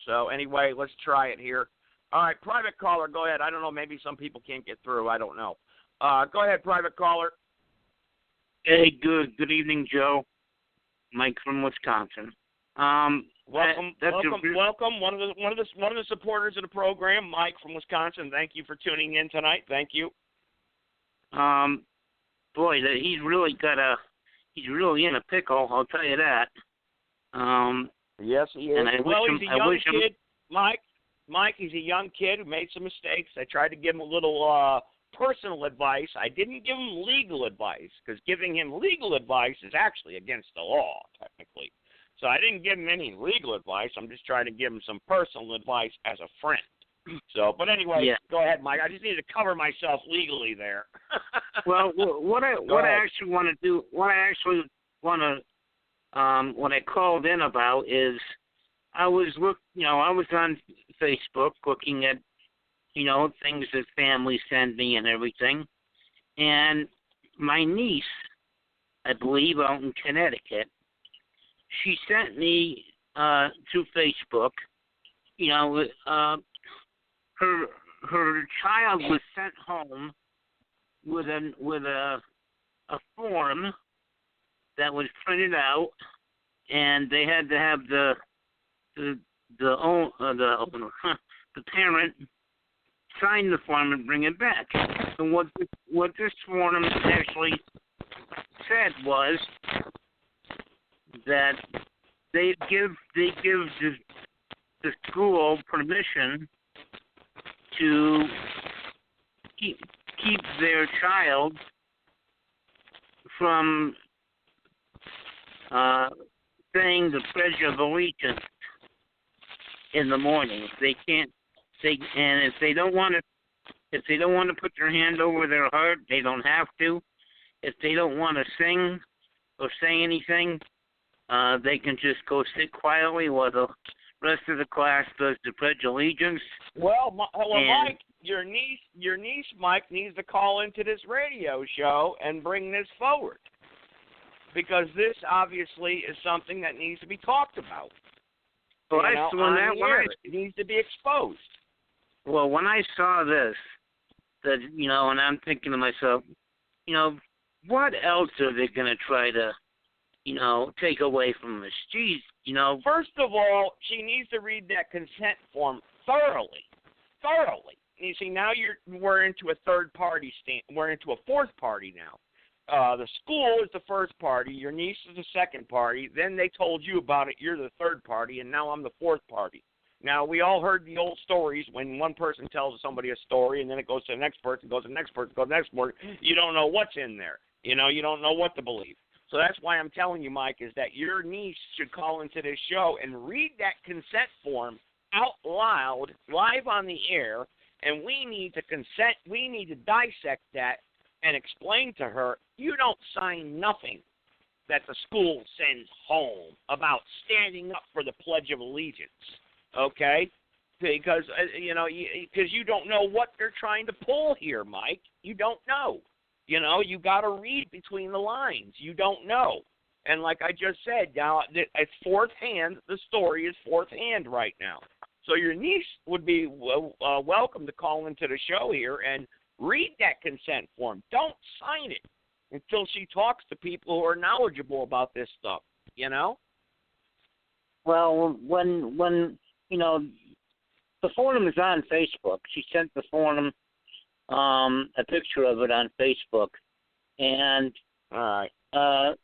So anyway, let's try it here. All right, private caller, go ahead. I don't know, maybe some people can't get through. I don't know. Go ahead, private caller. Hey, good evening, Joe. Mike from Wisconsin. Welcome. One of the supporters of the program, Mike from Wisconsin. Thank you for tuning in tonight. Thank you. Boy, he's really in a pickle. I'll tell you that. Yes, he is. And he's a young kid, Mike, he's a young kid who made some mistakes. I tried to give him a little personal advice. I didn't give him legal advice, because giving him legal advice is actually against the law, technically. So I didn't give him any legal advice. I'm just trying to give him some personal advice as a friend. So, but anyway, Go ahead, Mike. I just need to cover myself legally there. Well, what I actually want to do, what I called in about is, I was on Facebook looking at, things that family send me and everything, and my niece, I believe, out in Connecticut, she sent me through Facebook, her child was sent home with a form that was printed out, and they had to have the parent sign the form and bring it back. And what this form actually said was that they give the school permission to keep their child from saying the Pledge of Allegiance in the morning. And if they don't want to put their hand over their heart, they don't have to. If they don't want to sing or say anything, they can just go sit quietly while the rest of the class does the Pledge of Allegiance. Well, Mike, your niece, Mike, needs to call into this radio show and bring this forward, because this obviously is something that needs to be talked about. Well, it needs to be exposed. Well, when I saw this, and I'm thinking to myself, what else are they going to try to, take away from us? Geez, First of all, she needs to read that consent form thoroughly. You see, now we're into a third party we're into a fourth party now. The school is the first party, your niece is the second party, then they told you about it, you're the third party, and now I'm the fourth party. Now, we all heard the old stories when one person tells somebody a story, and then it goes to the next person, goes to the next person, goes to the next person. You don't know what's in there. You don't know what to believe. So that's why I'm telling you, Mike, is that your niece should call into this show and read that consent form out loud, live on the air, and we need to dissect that and explain to her, you don't sign nothing that the school sends home about standing up for the Pledge of Allegiance, okay? Because, you don't know what they're trying to pull here, Mike. You don't know. You got to read between the lines. You don't know. And like I just said, now it's fourth hand. The story is fourth hand right now. So your niece would be welcome to call into the show here and read that consent form. Don't sign it until she talks to people who are knowledgeable about this stuff, Well, when the forum is on Facebook. She sent the forum a picture of it on Facebook, and all right.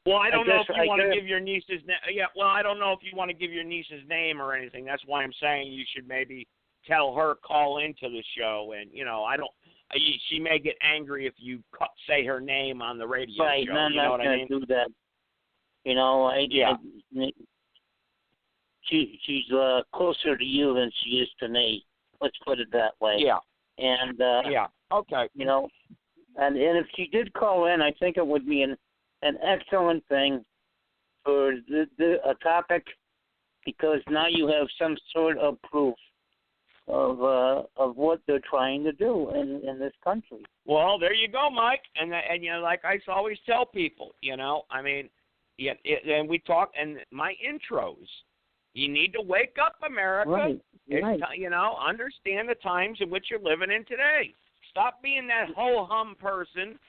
Well, I don't know if you want to give your niece's name. Yeah, well, I don't know if you want to give your niece's name or anything. That's why I'm saying you should maybe tell her call into the show, and I don't. She may get angry if you say her name on the radio right, show. No, I'm not going to do that. She's closer to you than she is to me. Let's put it that way. Yeah. And yeah. Okay. And if she did call in, I think it would be an excellent thing for a topic, because now you have some sort of proof of what they're trying to do in this country. Well, there you go, Mike. And like I always tell people, I mean, and we talk, and my intros. You need to wake up, America. Right. Understand the times in which you're living in today. Stop being that ho-hum person.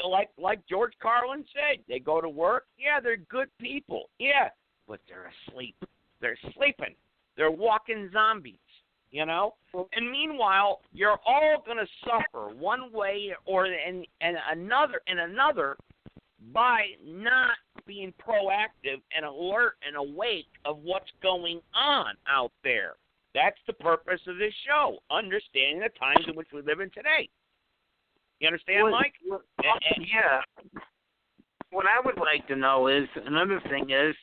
Like George Carlin said, they go to work. Yeah, they're good people. Yeah, but they're asleep. They're sleeping. They're walking zombies, And meanwhile, you're all going to suffer one way or another by not being proactive and alert and awake of what's going on out there. That's the purpose of this show, understanding the times in which we live in today. You understand, Mike? Yeah. What I would like to know is, another thing is,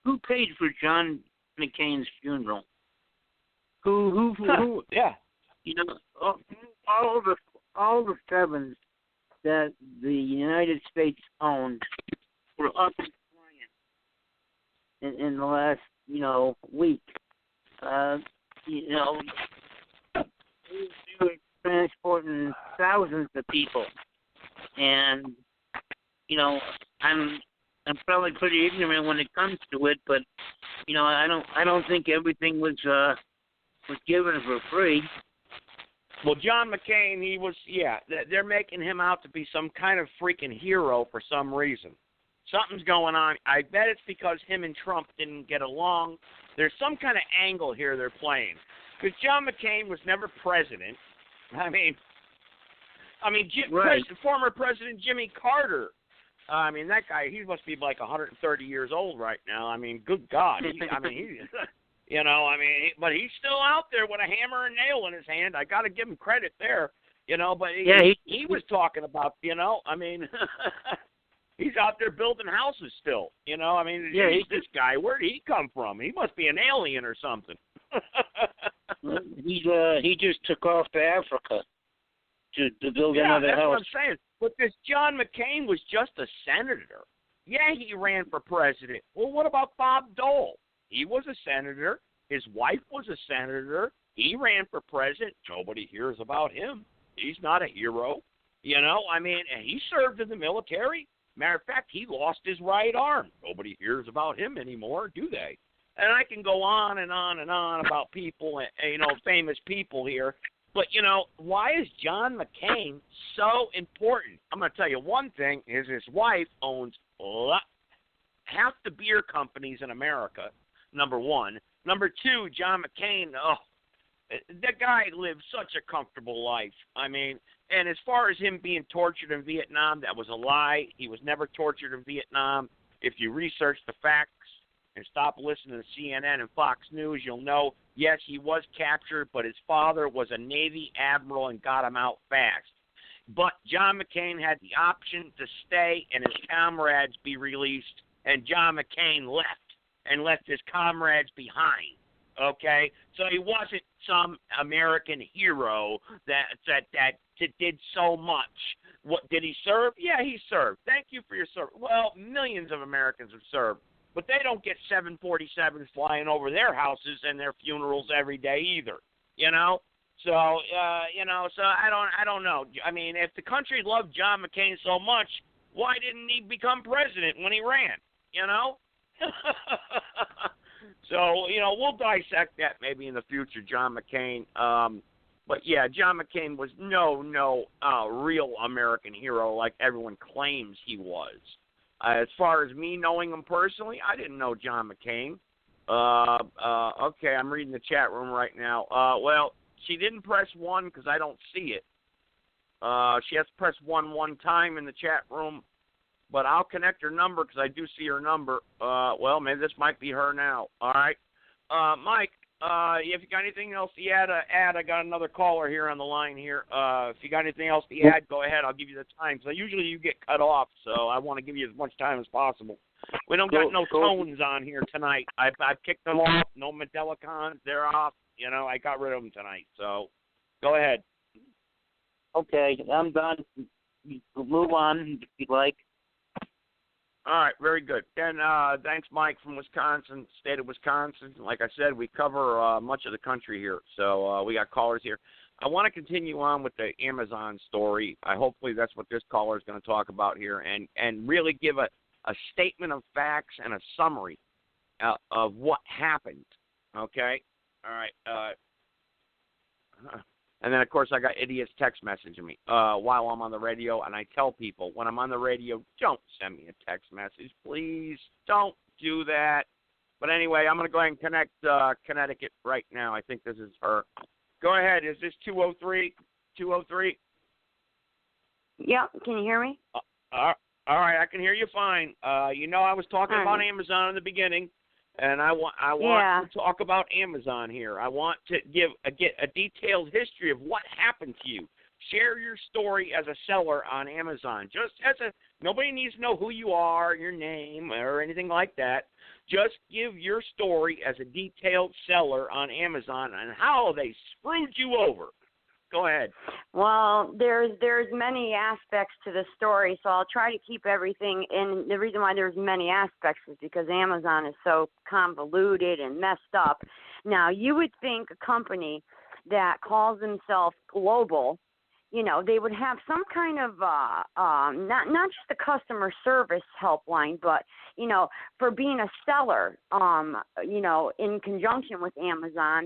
who paid for John McCain's funeral? Who yeah. All the sevens that the United States owned were up and flying in the last, week. They were transporting thousands of people, and I'm probably pretty ignorant when it comes to it, but I don't think everything was given for free. Well, John McCain, they're making him out to be some kind of freaking hero for some reason. Something's going on. I bet it's because him and Trump didn't get along. There's some kind of angle here they're playing. Because John McCain was never president. I mean, former President Jimmy Carter. That guy, he must be like 130 years old right now. I mean, good God. But he's still out there with a hammer and nail in his hand. I got to give him credit there, But he was talking about, he's out there building houses still, This guy, where did he come from? He must be an alien or something. He just took off to Africa to build another house. Yeah, that's what I'm saying. But this John McCain was just a senator. Yeah, he ran for president. Well, what about Bob Dole? He was a senator. His wife was a senator. He ran for president. Nobody hears about him. He's not a hero. He served in the military. Matter of fact, he lost his right arm. Nobody hears about him anymore, do they? And I can go on and on and on about people, famous people here. But, why is John McCain so important? I'm going to tell you one thing, is his wife owns half the beer companies in America, number one. Number two, John McCain, that guy lived such a comfortable life. And as far as him being tortured in Vietnam, that was a lie. He was never tortured in Vietnam. If you research the facts and stop listening to CNN and Fox News, you'll know, yes, he was captured, but his father was a Navy admiral and got him out fast. But John McCain had the option to stay and his comrades be released, and John McCain left and left his comrades behind. Okay? So he wasn't some American hero that did so much. What did he serve? Yeah, he served. Thank you for your service. Well, millions of Americans have served, but they don't get 747s flying over their houses and their funerals every day either. So I don't know. If the country loved John McCain so much, why didn't he become president when he ran? So, we'll dissect that maybe in the future, John McCain. But, yeah, John McCain was no real American hero like everyone claims he was. As far as me knowing him personally, I didn't know John McCain. Okay, I'm reading the chat room right now. Well, she didn't press 1 because I don't see it. She has to press 1 time in the chat room, but I'll connect her number because I do see her number. Well, maybe this might be her now. All right. Mike, if you got anything else to add, I got another caller here on the line here. If you got anything else to add, go ahead. I'll give you the time. So usually you get cut off, so I want to give you as much time as possible. We don't got no tones on here tonight. I've kicked them off. No Medelicons. They're off. You know, I got rid of them tonight. So go ahead. Okay, I'm done. Move on if you'd like. All right, very good. Then thanks, Mike from Wisconsin, state of Wisconsin. Like I said, we cover much of the country here, so we got callers here. I want to continue on with the Amazon story. Hopefully that's what this caller is going to talk about here, and really give a statement of facts and a summary of what happened. Okay? All right. And then, of course, I got idiots text messaging me while I'm on the radio, and I tell people when I'm on the radio, don't send me a text message. Please don't do that. But anyway, I'm going to go ahead and connect Connecticut right now. I think this is her. Go ahead. Is this 203? 203? Yep. Can you hear me? All right. I can hear you fine. I was talking about Amazon in the beginning. And I want to talk about Amazon here. I want to get a detailed history of what happened to you. Share your story as a seller on Amazon. Nobody needs to know who you are, your name, or anything like that. Just give your story as a detailed seller on Amazon and how they screwed you over. Go ahead. Well, there's many aspects to the story, so I'll try to keep everything. And the reason why there's many aspects is because Amazon is so convoluted and messed up. Now, you would think a company that calls themselves global, they would have some kind of not just a customer service helpline, but for being a seller, in conjunction with Amazon,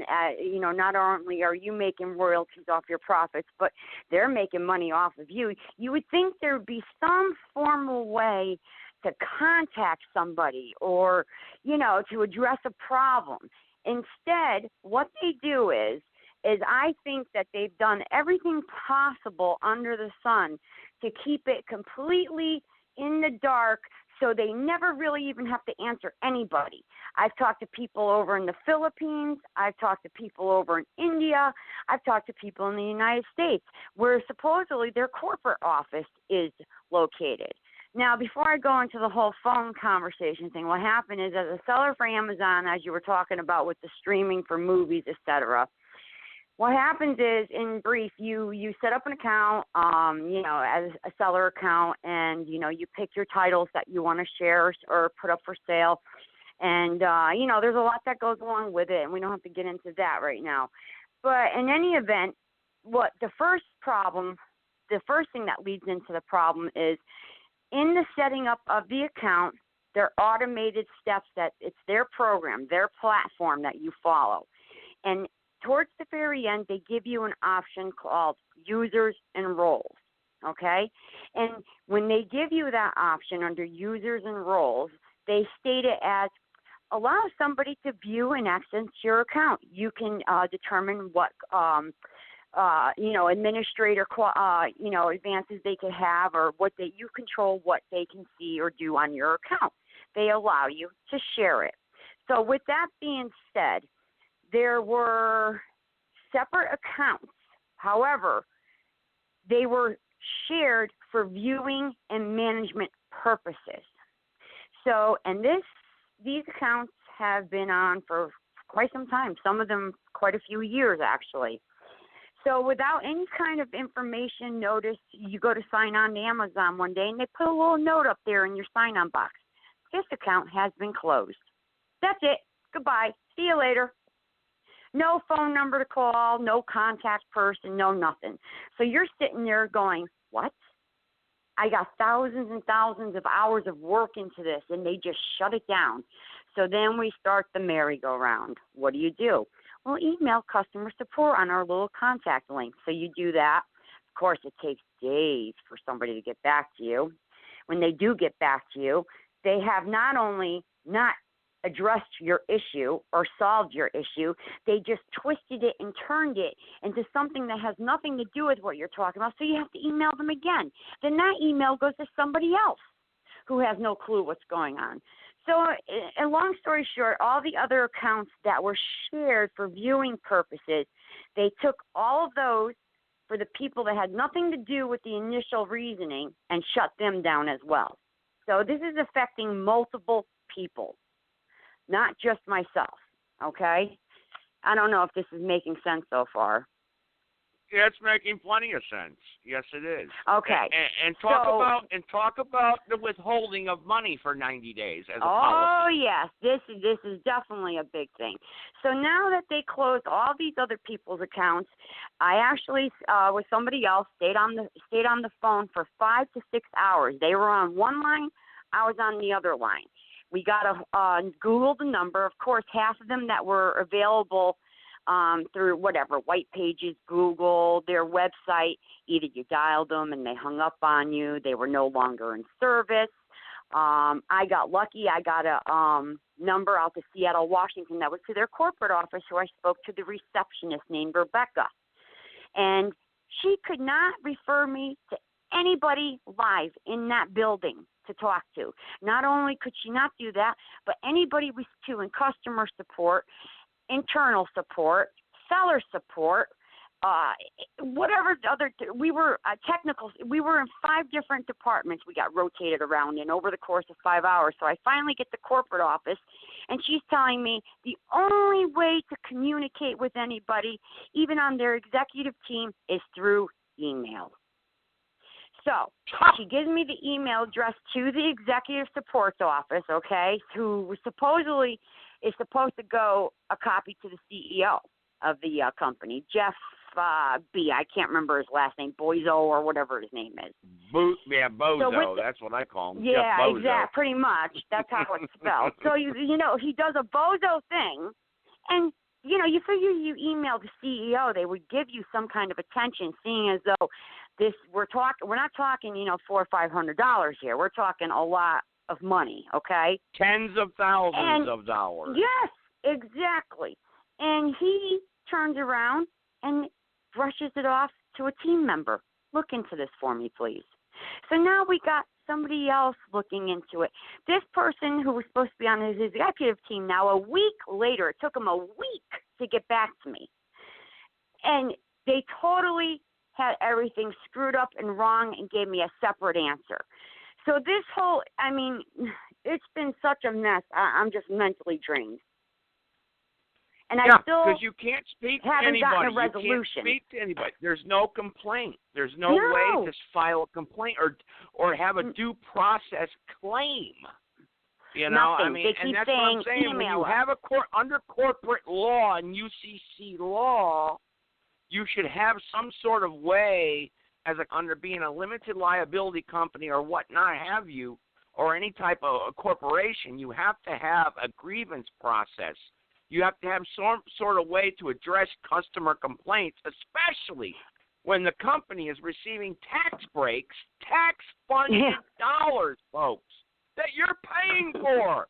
not only are you making royalties off your profits, but they're making money off of you. You would think there would be some formal way to contact somebody or, to address a problem. Instead, what they do is I think that they've done everything possible under the sun to keep it completely in the dark so they never really even have to answer anybody. I've talked to people over in the Philippines. I've talked to people over in India. I've talked to people in the United States where supposedly their corporate office is located. Now, before I go into the whole phone conversation thing, what happened is as a seller for Amazon, as you were talking about with the streaming for movies, etc., what happens is, in brief, you set up an account, as a seller account, and, you pick your titles that you want to share or put up for sale. And, there's a lot that goes along with it, and we don't have to get into that right now. But in any event, the first thing that leads into the problem is in the setting up of the account, there are automated steps that it's their program, their platform that you follow. And towards the very end, they give you an option called users and roles, okay? And when they give you that option under users and roles, they state it as allow somebody to view and access your account. You can determine what, administrator, advances they could have or you control what they can see or do on your account. They allow you to share it. So with that being said, there were separate accounts. However, they were shared for viewing and management purposes. So, and these accounts have been on for quite some time, some of them quite a few years actually. So without any kind of information notice, you go to sign on to Amazon one day and they put a little note up there in your sign-on box. This account has been closed. That's it. Goodbye. See you later. No phone number to call, no contact person, no nothing. So you're sitting there going, what? I got thousands and thousands of hours of work into this, and they just shut it down. So then we start the merry-go-round. What do? Well, email customer support on our little contact link. So you do that. Of course, it takes days for somebody to get back to you. when they do get back to you, they have not only not addressed your issue or solved your issue, they just twisted it and turned it into something that has nothing to do with what you're talking about, so you have to email them again. Then that email goes to somebody else who has no clue what's going on. So, long story short, all the other accounts that were shared for viewing purposes, they took all of those for the people that had nothing to do with the initial reasoning and shut them down as well. So this is affecting multiple people, not just myself, okay? I don't know if this is making sense so far. Yeah, it's making plenty of sense. Yes, it is. Okay. And talk about the withholding of money for 90 days as a policy. Oh yes, this is definitely a big thing. So now that they closed all these other people's accounts, I actually with somebody else stayed on the phone for 5 to 6 hours. They were on one line, I was on the other line. We got to Google the number. Of course, half of them that were available through whatever, white pages, Google, their website, either you dialed them and they hung up on you, they were no longer in service. I got lucky. I got a number out to Seattle, Washington that was to their corporate office, who I spoke to the receptionist named Rebecca. And she could not refer me to anybody live in that building to talk to. Not only could she not do that, but anybody was to in customer support, internal support, seller support, whatever other, we were technical, we were in 5 different departments we got rotated around in over the course of 5 hours. So I finally get the corporate office, and she's telling me the only way to communicate with anybody, even on their executive team, is through email. So she gives me the email address to the executive support's office, okay, who supposedly is supposed to go a copy to the CEO of the company, Jeff B. I can't remember his last name, Bozo or whatever his name is. Bozo. So that's what I call him. Yeah, Jeff Bozo. Exactly. Pretty much. That's how it's spelled. So, you know, he does a Bozo thing, and, you know, you figure you email the CEO, they would give you some kind of attention, seeing as though we're not talking, you know, $400 or $500 here. We're talking a lot of money, okay? Tens of thousands of dollars. Yes, exactly. And he turns around and brushes it off to a team member. Look into this for me, please. So now we got somebody else looking into it. This person who was supposed to be on his executive team now, a week later, it took him a week to get back to me. And they totally had everything screwed up and wrong and gave me a separate answer. So this whole, I mean, it's been such a mess. I'm just mentally drained. And I still because you can't speak to haven't anybody. gotten a resolution. You can't speak to anybody. There's no complaint. There's no way to file a complaint or have a due process claim. You know, Nothing. I mean, they keep and that's saying, what I'm saying. When email you us. have under corporate law and UCC law, you should have some sort of way, under being a limited liability company or whatnot have you, or any type of a corporation, you have to have a grievance process. You have to have some sort of way to address customer complaints, especially when the company is receiving tax breaks, tax-funded dollars, folks, that you're paying for.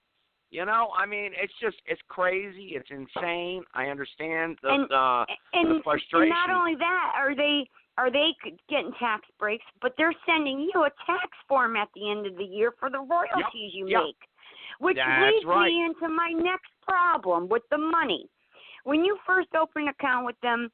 You know, I mean, it's crazy. It's insane. I understand the frustration. And not only that, are they getting tax breaks, but they're sending you a tax form at the end of the year for the royalties you make, which leads me into my next problem with the money. When you first open an account with them,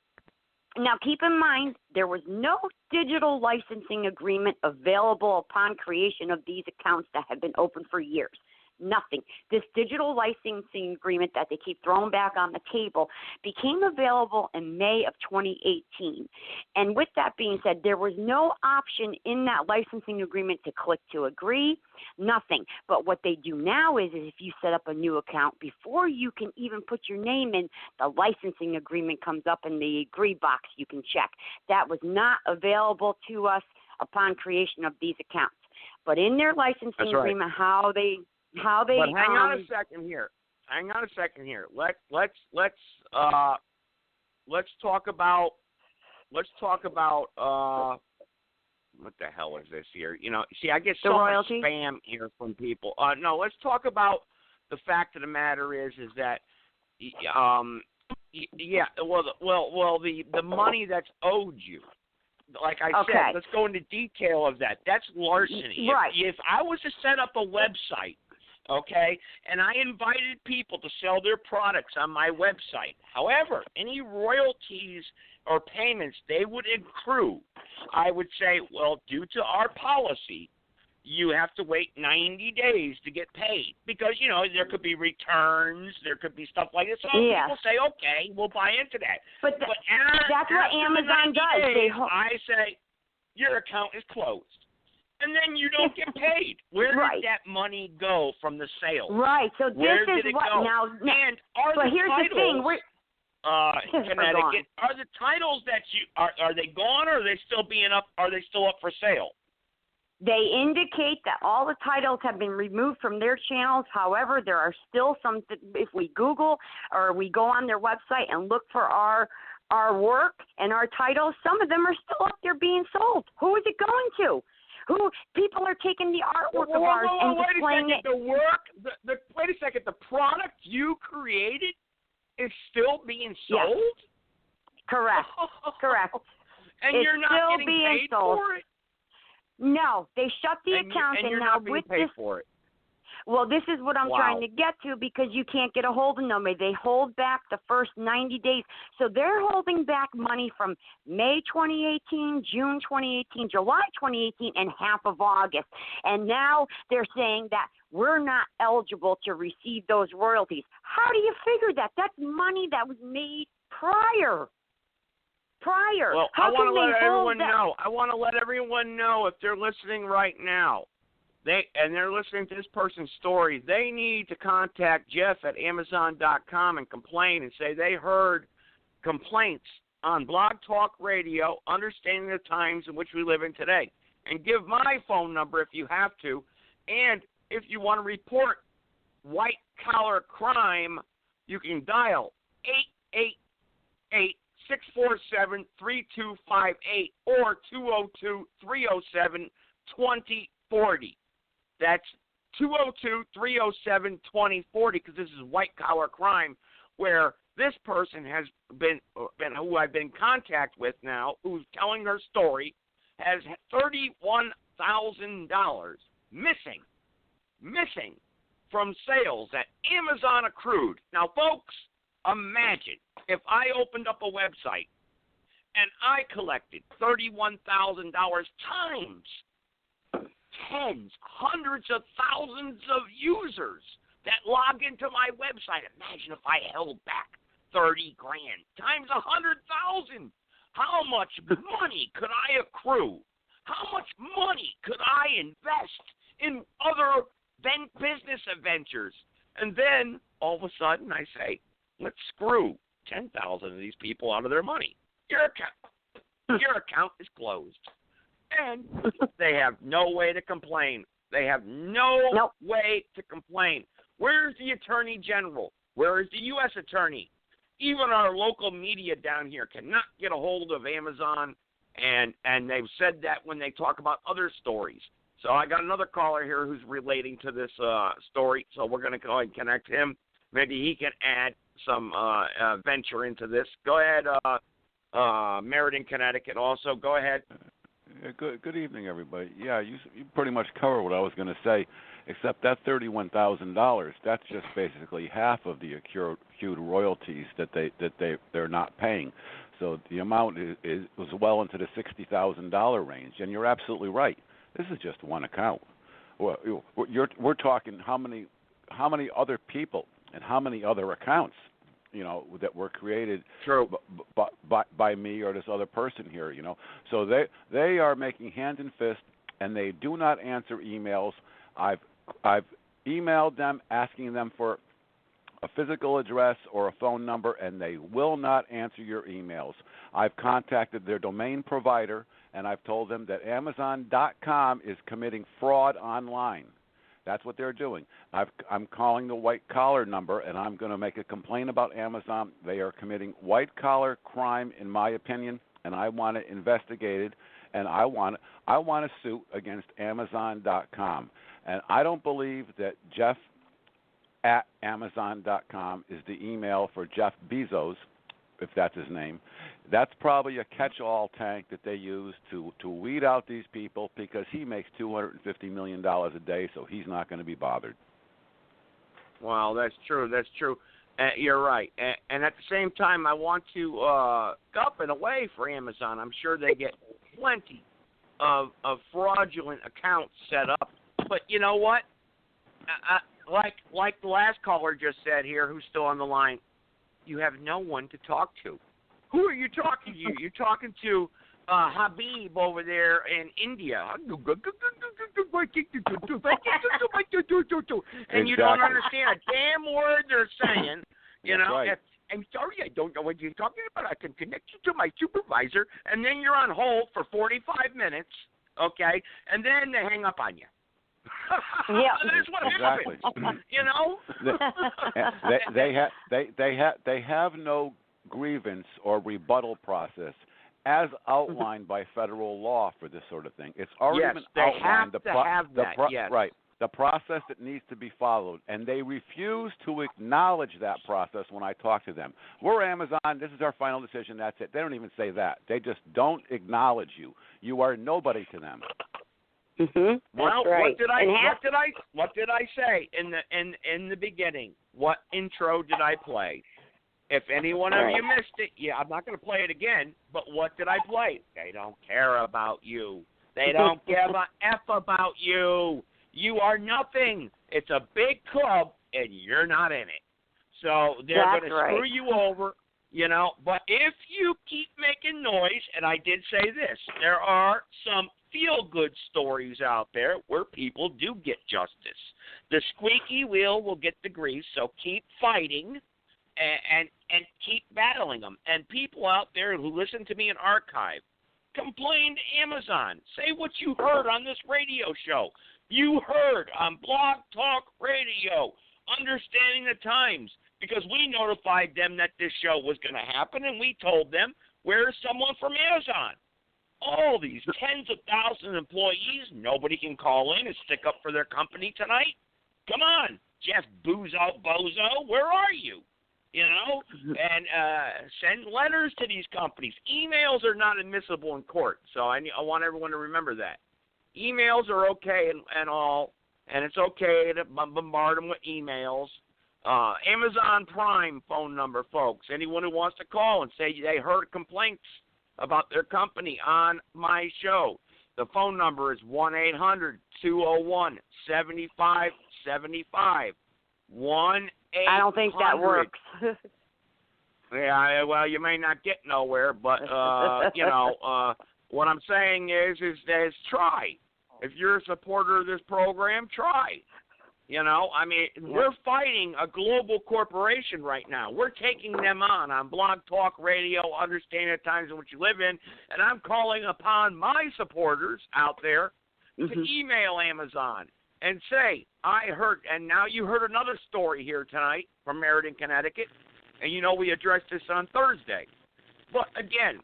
now keep in mind, there was no digital licensing agreement available upon creation of these accounts that have been open for years. Nothing. This digital licensing agreement that they keep throwing back on the table became available in May of 2018. And with that being said, there was no option in that licensing agreement to click to agree, nothing. But what they do now is if you set up a new account, before you can even put your name in, the licensing agreement comes up in the agree box you can check. That was not available to us upon creation of these accounts. But in their licensing agreement, how they But hang on a second here. Let's talk about what the hell is this here? See, I get The so royalty? much spam here from people. No, let's talk about the fact of the matter is that, yeah, the money that's owed you. Like I said, let's go into detail of that. That's larceny. Right. If I was to set up a website, okay, and I invited people to sell their products on my website, however, any royalties or payments they would accrue, I would say, well, due to our policy, you have to wait 90 days to get paid because, there could be returns, there could be stuff like this. So people say, okay, we'll buy into that. But that's what Amazon does. Days, I say, your account is closed. And then you don't get paid. Where did that money go from the sale? Right. So Where this did is it what go? now. And are but the here's titles, the thing. Connecticut, are the titles that are they gone or are they still Are they still up for sale? They indicate that all the titles have been removed from their channels. However, there are still some. If we Google or we go on their website and look for our work and our titles, some of them are still up there being sold. Who is it going to? Who people are taking the artwork of ours and displaying it? The work, wait a second. The product you created is still being sold. Yes. Correct. And it's you're not still getting being paid sold. for it. No, they shut the account, and you're now not being with paid this. For it. Well, this is what I'm Wow. trying to get to because you can't get a hold of nobody. They hold back the first 90 days. So they're holding back money from May 2018, June 2018, July 2018, and half of August. And now they're saying that we're not eligible to receive those royalties. How do you figure that? That's money that was made prior. Well, How I want to can let they hold everyone that? know. I want to let everyone know if they're listening right now. They're listening to this person's story. They need to contact Jeff at Amazon.com and complain and say they heard complaints on Blog Talk Radio, Understanding the Times in which we live in today. And give my phone number if you have to. And if you want to report white-collar crime, you can dial 888-647-3258 or 202-307-2040. That's 202-307-2040 because this is white-collar crime where this person has been who I've been in contact with now, who's telling her story, has $31,000 missing from sales that Amazon accrued. Now, folks, imagine if I opened up a website and I collected $31,000 times tens, hundreds of thousands of users that log into my website. Imagine if I held back $30,000 times 100,000. How much money could I accrue? How much money could I invest in other business adventures? And then all of a sudden I say, let's screw 10,000 of these people out of their money. Your account is closed. And they have no way to complain. They have no way to complain. Where's the Attorney General? Where is the U.S. Attorney? Even our local media down here cannot get a hold of Amazon, and they've said that when they talk about other stories. So I got another caller here who's relating to this story, so we're going to go ahead and connect him. Maybe he can add some venture into this. Go ahead, Meriden, Connecticut also. Go ahead. Good evening, everybody. Yeah, you pretty much covered what I was going to say, except that $31,000, that's just basically half of the accrued royalties that they're not paying. So the amount was well into the $60,000 range, and you're absolutely right. This is just one account. Well, we're talking how many other people and how many other accounts, that were created by me or this other person here, So they are making hand and fist, and they do not answer emails. I've emailed them asking them for a physical address or a phone number, and they will not answer your emails. I've contacted their domain provider, and I've told them that Amazon.com is committing fraud online. That's what they're doing. I'm calling the white-collar number, and I'm going to make a complaint about Amazon. They are committing white-collar crime, in my opinion, and I want it investigated. and I want a suit against Amazon.com. And I don't believe that Jeff at Amazon.com is the email for Jeff Bezos, if that's his name. That's probably a catch-all tank that they use to weed out these people because he makes $250 million a day, so he's not going to be bothered. Well, that's true. That's true. You're right. And at the same time, I want to up and away for Amazon. I'm sure they get plenty of fraudulent accounts set up. But you know what? Like the last caller just said here, who's still on the line, you have no one to talk to. Who are you talking to? You're talking to Habib over there in India. And you don't understand a damn word they're saying. You know, right. I'm sorry, I don't know what you're talking about. I can connect you to my supervisor, and then you're on hold for 45 minutes, okay? And then they hang up on you. Yeah, that's what exactly. happens. You know, they have no grievance or rebuttal process as outlined by federal law for this sort of thing. It's already been outlined. Yes. Right. The process that needs to be followed, and they refuse to acknowledge that process when I talk to them. We're Amazon. This is our final decision. That's it. They don't even say that. They just don't acknowledge you. You are nobody to them. Mm-hmm. Well, right. what did I say in the beginning? What intro did I play? If any one of you missed it, I'm not going to play it again. But what did I play? They don't care about you. They don't give a F about you. You are nothing. It's a big club, and you're not in it. So they're going to screw you over, you know. But if you keep making noise, and I did say this, there are some feel-good stories out there where people do get justice. The squeaky wheel will get the grease, so keep fighting and keep battling them. And people out there who listen to me in archive, complain to Amazon. Say what you heard on this radio show. You heard on Blog Talk Radio, Understanding the Times, because we notified them that this show was going to happen, and we told them, where's someone from Amazon? All these tens of thousands of employees, nobody can call in and stick up for their company tonight? Come on, Jeff Bozo, where are you? You know, and send letters to these companies. Emails are not admissible in court, so I want everyone to remember that. Emails are okay and all, and it's okay to bombard them with emails. Amazon Prime phone number, folks. Anyone who wants to call and say they heard complaints about their company on my show, the phone number is 1-800-201-7575. 1-800. I don't think that works. Yeah, well, you may not get nowhere, but you know, what I'm saying is try. If you're a supporter of this program, try. You know, I mean, we're fighting a global corporation right now. We're taking them on Blog Talk Radio, Understanding the Times in which you live in, and I'm calling upon my supporters out there to email Amazon and say, I heard, and now you heard another story here tonight from Meriden, Connecticut, and you know we addressed this on Thursday. But again,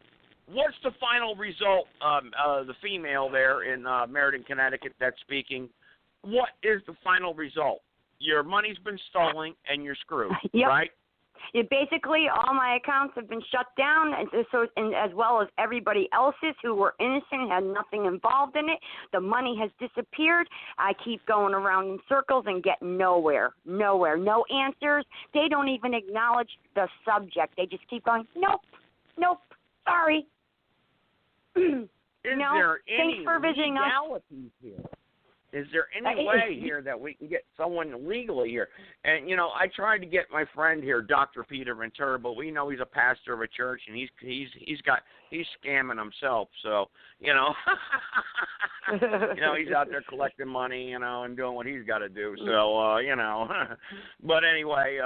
what's the final result? The female there in Meriden, Connecticut that's speaking, what is the final result? Your money's been stolen and you're screwed, right? Basically, all my accounts have been shut down, and as well as everybody else's who were innocent, had nothing involved in it. The money has disappeared. I keep going around in circles and get nowhere, no answers. They don't even acknowledge the subject. They just keep going, nope, sorry. Thanks for visiting us. Here? Is there any way here that we can get someone legally here? And, you know, I tried to get my friend here, Dr. Peter Ventura, but we know he's a pastor of a church, and he's scamming himself. So, you know, he's out there collecting money, you know, and doing what he's got to do. So, you know, but anyway,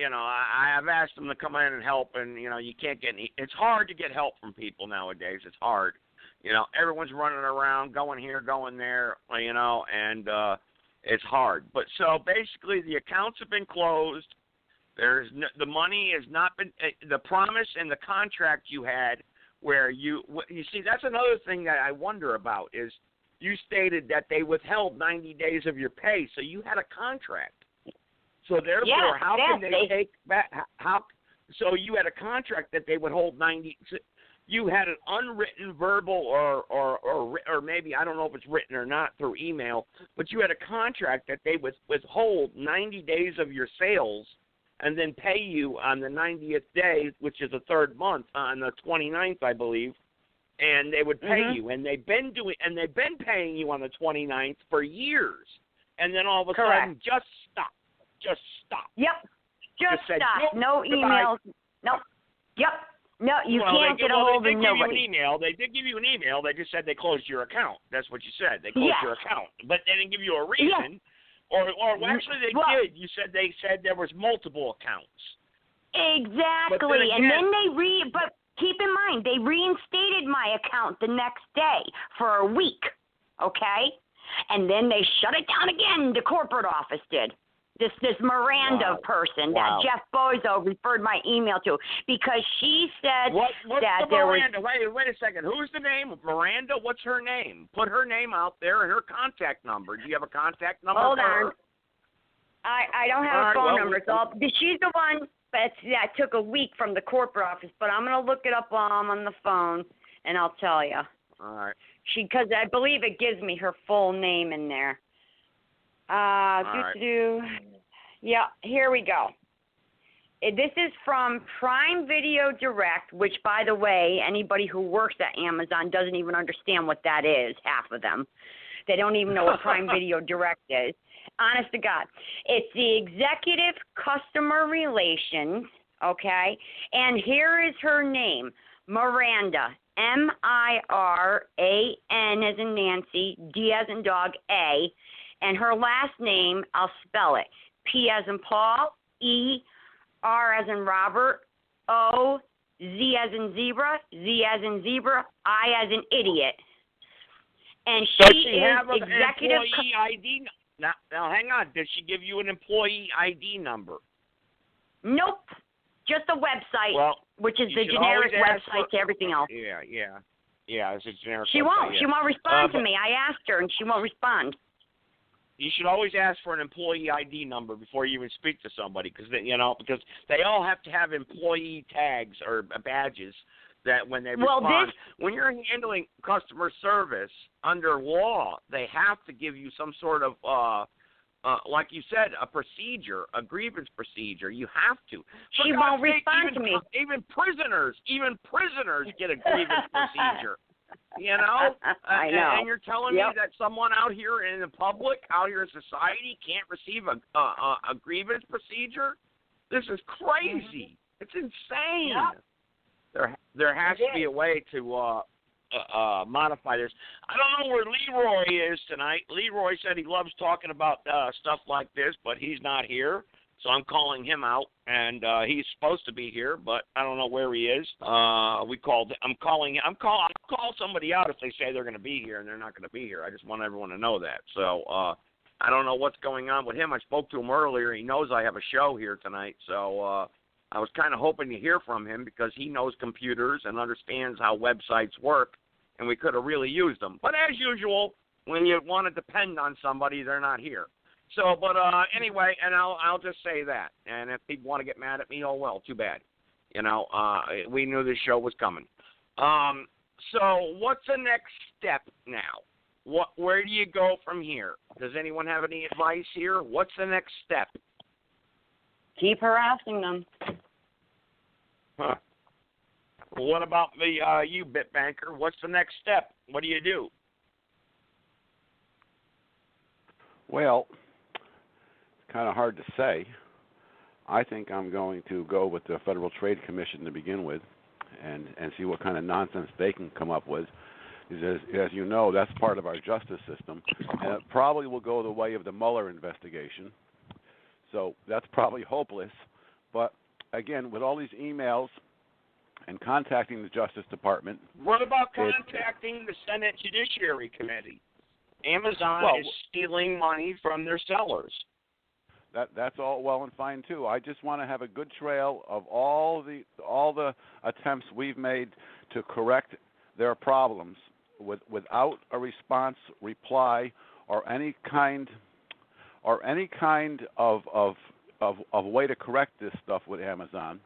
you know, I have asked him to come in and help, and, you know, you can't get it's hard to get help from people nowadays. It's hard. You know, everyone's running around, going here, going there, you know, and it's hard. But so basically the accounts have been closed. The money has not been the promise and the contract you had where you see, that's another thing that I wonder about is you stated that they withheld 90 days of your pay, so you had a contract. So therefore, how can they take back? So you had a contract that they would hold 90. You had an unwritten verbal or maybe, I don't know if it's written or not through email, but you had a contract that they would withhold 90 days of your sales and then pay you on the 90th day, which is the third month, on the 29th, I believe, and they would pay you. And they've been paying you on the 29th for years. And then all of a sudden, just stop. Yep. Just said, stop. No emails. Nope. Yep. No, you can't get a hold of nobody. They did give you an email. They just said they closed your account. That's what you said. They closed your account. But they didn't give you a reason. Or actually they did. You said they said there was multiple accounts. Exactly. And then but keep in mind, they reinstated my account the next day for a week. Okay? And then they shut it down again. The corporate office did. This Miranda person that Jeff Bozo referred my email to, because she said what's that the there Miranda? was... Wait a second. Who's the name? Miranda? What's her name? Put her name out there and her contact number. Do you have a contact number? Hold for on. her? I don't have a phone number. She's the one that took a week from the corporate office, but I'm going to look it up while I'm on the phone, and I'll tell you. All right. Because I believe it gives me her full name in there. Yeah, here we go. This is from Prime Video Direct, which, by the way, anybody who works at Amazon doesn't even understand what that is, half of them. They don't even know what Prime Video Direct is. Honest to God. It's the Executive Customer Relations, okay? And here is her name, Miranda, M-I-R-A-N as in Nancy, D as in dog, A. And her last name, I'll spell it, P as in Paul, E, R as in Robert, O, Z as in zebra, Z as in zebra, I as in idiot. And Does she she have is an executive... employee ID? Now, hang on. Does she give you an employee ID number? Nope. Just a website, which is the generic website to everything else. Yeah, it's a generic She website, won't. yeah. She won't respond to me. I asked her, and she won't respond. You should always ask for an employee ID number before you even speak to somebody, because they all have to have employee tags or badges that when they respond. When you're handling customer service under law, they have to give you some sort of, like you said, a procedure, a grievance procedure. You have to. She won't respond to me. Even prisoners get a grievance procedure. You know? I know. And you're telling me that someone out here in the public, out here in society, can't receive a grievance procedure? This is crazy. It's insane. Yep. There has to be a way to modify this. I don't know where Leroy is tonight. Leroy said he loves talking about stuff like this, but he's not here. So I'm calling him out, and he's supposed to be here, but I don't know where he is. I'll call somebody out if they say they're going to be here and they're not going to be here. I just want everyone to know that. So I don't know what's going on with him. I spoke to him earlier. He knows I have a show here tonight, so I was kind of hoping to hear from him because he knows computers and understands how websites work, and we could have really used them. But as usual, when you want to depend on somebody, they're not here. So, but anyway, and I'll just say that. And if people want to get mad at me, oh well, too bad. We knew this show was coming. So, what's the next step now? Where do you go from here? Does anyone have any advice here? What's the next step? Keep harassing them. Huh. Well, what about you, Bitbanker? What's the next step? What do you do? Well, kind of hard to say. I think I'm going to go with the Federal Trade Commission to begin with and see what kind of nonsense they can come up with. As you know, that's part of our justice system, and it probably will go the way of the Mueller investigation. So that's probably hopeless. But, again, with all these emails and contacting the Justice Department... What about contacting the Senate Judiciary Committee? Amazon is stealing money from their sellers. That's all well and fine too. I just want to have a good trail of all the attempts we've made to correct their problems without a response, reply, or any kind of way to correct this stuff with Amazon.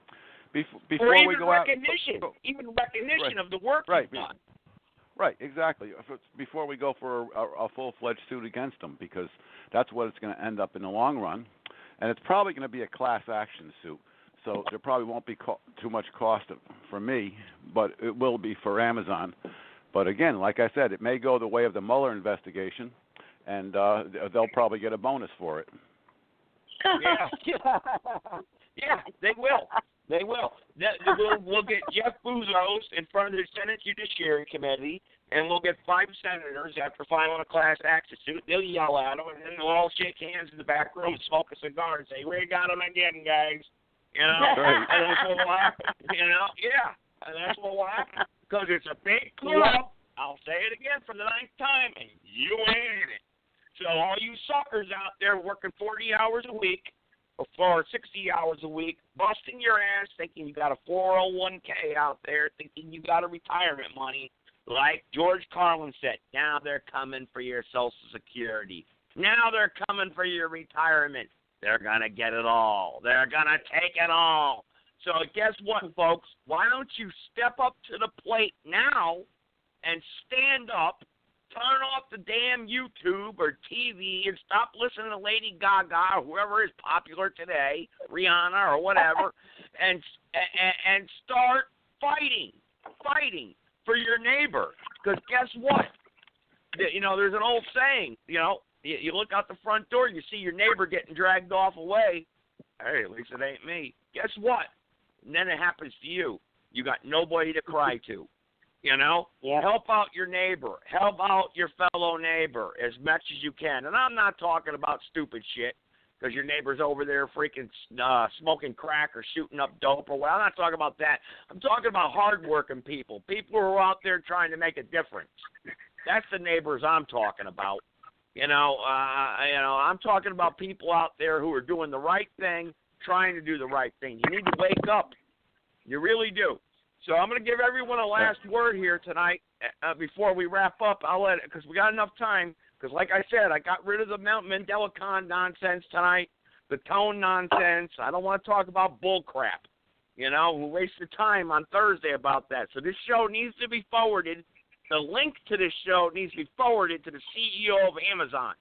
Before or even we go recognition, out, even recognition right, of the work right, you've done. Right, exactly. Before we go for a full-fledged suit against them, because that's what it's going to end up in the long run, and it's probably going to be a class action suit. So there probably won't be too much cost for me, but it will be for Amazon. But again, like I said, it may go the way of the Mueller investigation, and they'll probably get a bonus for it. Yeah, they will. They will. We'll get Jeff Bezos in front of the Senate Judiciary Committee, and we'll get 5 senators after filing a class action suit. They'll yell at them, and then they'll all shake hands in the back room and smoke a cigar and say, "We got them again, guys." You know, right. And that's what will happen. You know, yeah, and that's what will happen because it's a big club. I'll say it again for the 9th time, and you ain't in it. So all you suckers out there working 40 hours a week or 60 hours a week, busting your ass, thinking you got a 401k out there, thinking you got a retirement money, like George Carlin said, now they're coming for your Social Security. Now they're coming for your retirement. They're going to get it all. They're going to take it all. So guess what, folks? Why don't you step up to the plate now and stand up, turn off the damn YouTube or TV and stop listening to Lady Gaga or whoever is popular today, Rihanna or whatever, and start fighting for your neighbor. Because guess what? You know, there's an old saying, you know, you look out the front door, you see your neighbor getting dragged off away. Hey, at least it ain't me. Guess what? And then it happens to you. You got nobody to cry to. You know, help out your neighbor. Help out your fellow neighbor as much as you can. And I'm not talking about stupid shit because your neighbor's over there freaking smoking crack or shooting up dope or what. I'm not talking about that. I'm talking about hardworking people, people who are out there trying to make a difference. That's the neighbors I'm talking about. You know, I'm talking about people out there who are doing the right thing, trying to do the right thing. You need to wake up. You really do. So I'm going to give everyone a last word here tonight before we wrap up. I'll let it because we got enough time. Because like I said, I got rid of the Mount Mandela Con nonsense tonight, the tone nonsense. I don't want to talk about bull crap. You know, we wasted time on Thursday about that. So this show needs to be forwarded. The link to this show needs to be forwarded to the CEO of Amazon.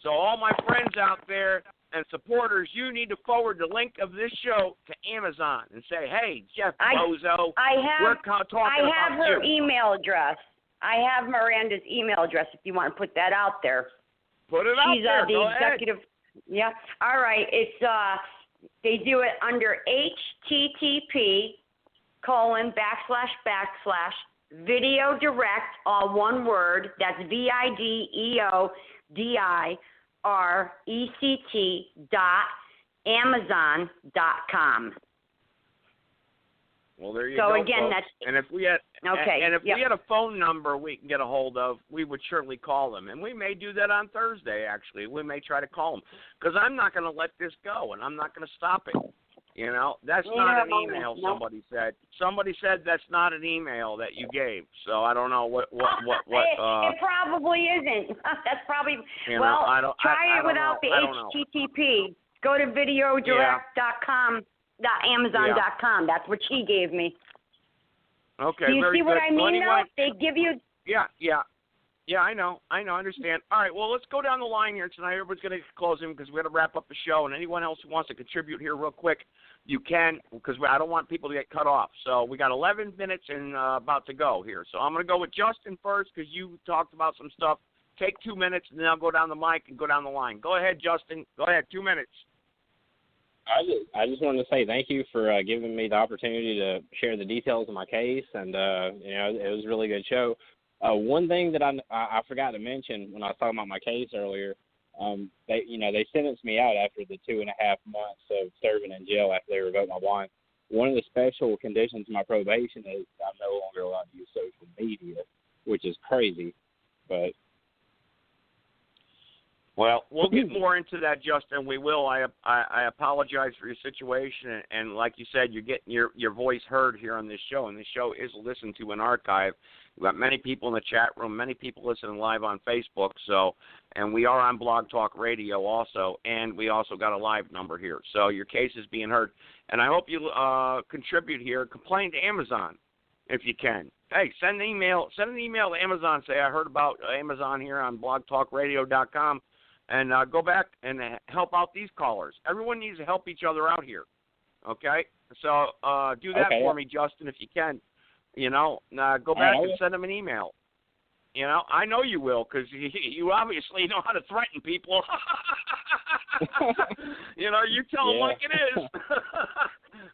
So all my friends out there and supporters, you need to forward the link of this show to Amazon and say, "Hey, Jeff Bozo, we're talking about you." I have her email address. I have Miranda's email address if you want to put that out there. Put it out there. She's the executive. Ahead. Yeah. All right. It's they do it under http:// Direct, all one word. That's videodirect.amazon.com. Well, there you go. go. So again, folks. that's and if we had we Yep. had a phone number we can get a hold of, we would certainly call them, and we may do that on Thursday. Actually, we may try to call them because I'm not going to let this go, and I'm not going to stop it. You know, that's not an email. Somebody said. Somebody said that's not an email that you gave. So I don't know what. It probably isn't. That's probably try it without the HTTP. Go to videodirect.com.amazon.com. That's what she gave me. Okay. Do you very see what good. I mean? Well, anyway, They give you. Yeah, I know. I understand. All right, well, let's go down the line here tonight. Everybody's going to close in because we're going to wrap up the show. And anyone else who wants to contribute here real quick, you can, because I don't want people to get cut off. So we got 11 minutes and about to go here. So I'm going to go with Justin first because you talked about some stuff. Take 2 minutes, and then I'll go down the mic and go down the line. Go ahead, Justin. Go ahead, 2 minutes. I just wanted to say thank you for giving me the opportunity to share the details of my case, and it was a really good show. One thing that I forgot to mention when I was talking about my case earlier, they sentenced me out after the 2.5 months of serving in jail after they revoked my bond. One of the special conditions of my probation is I'm no longer allowed to use social media, which is crazy, but Well, we'll get more into that, Justin. We will. I apologize for your situation, and like you said, you're getting your voice heard here on this show, and this show is listened to in archive. We've got many people in the chat room, many people listening live on Facebook. So, and we are on Blog Talk Radio also, and we also got a live number here. So your case is being heard, and I hope you contribute here. Complain to Amazon if you can. Hey, send an email to Amazon. Say I heard about Amazon here on blogtalkradio.com. And go back and help out these callers. Everyone needs to help each other out here, okay? So do that for me, Justin, if you can. You know, go back and send them an email. You know, I know you will because you obviously know how to threaten people. You know, you tell them like it is.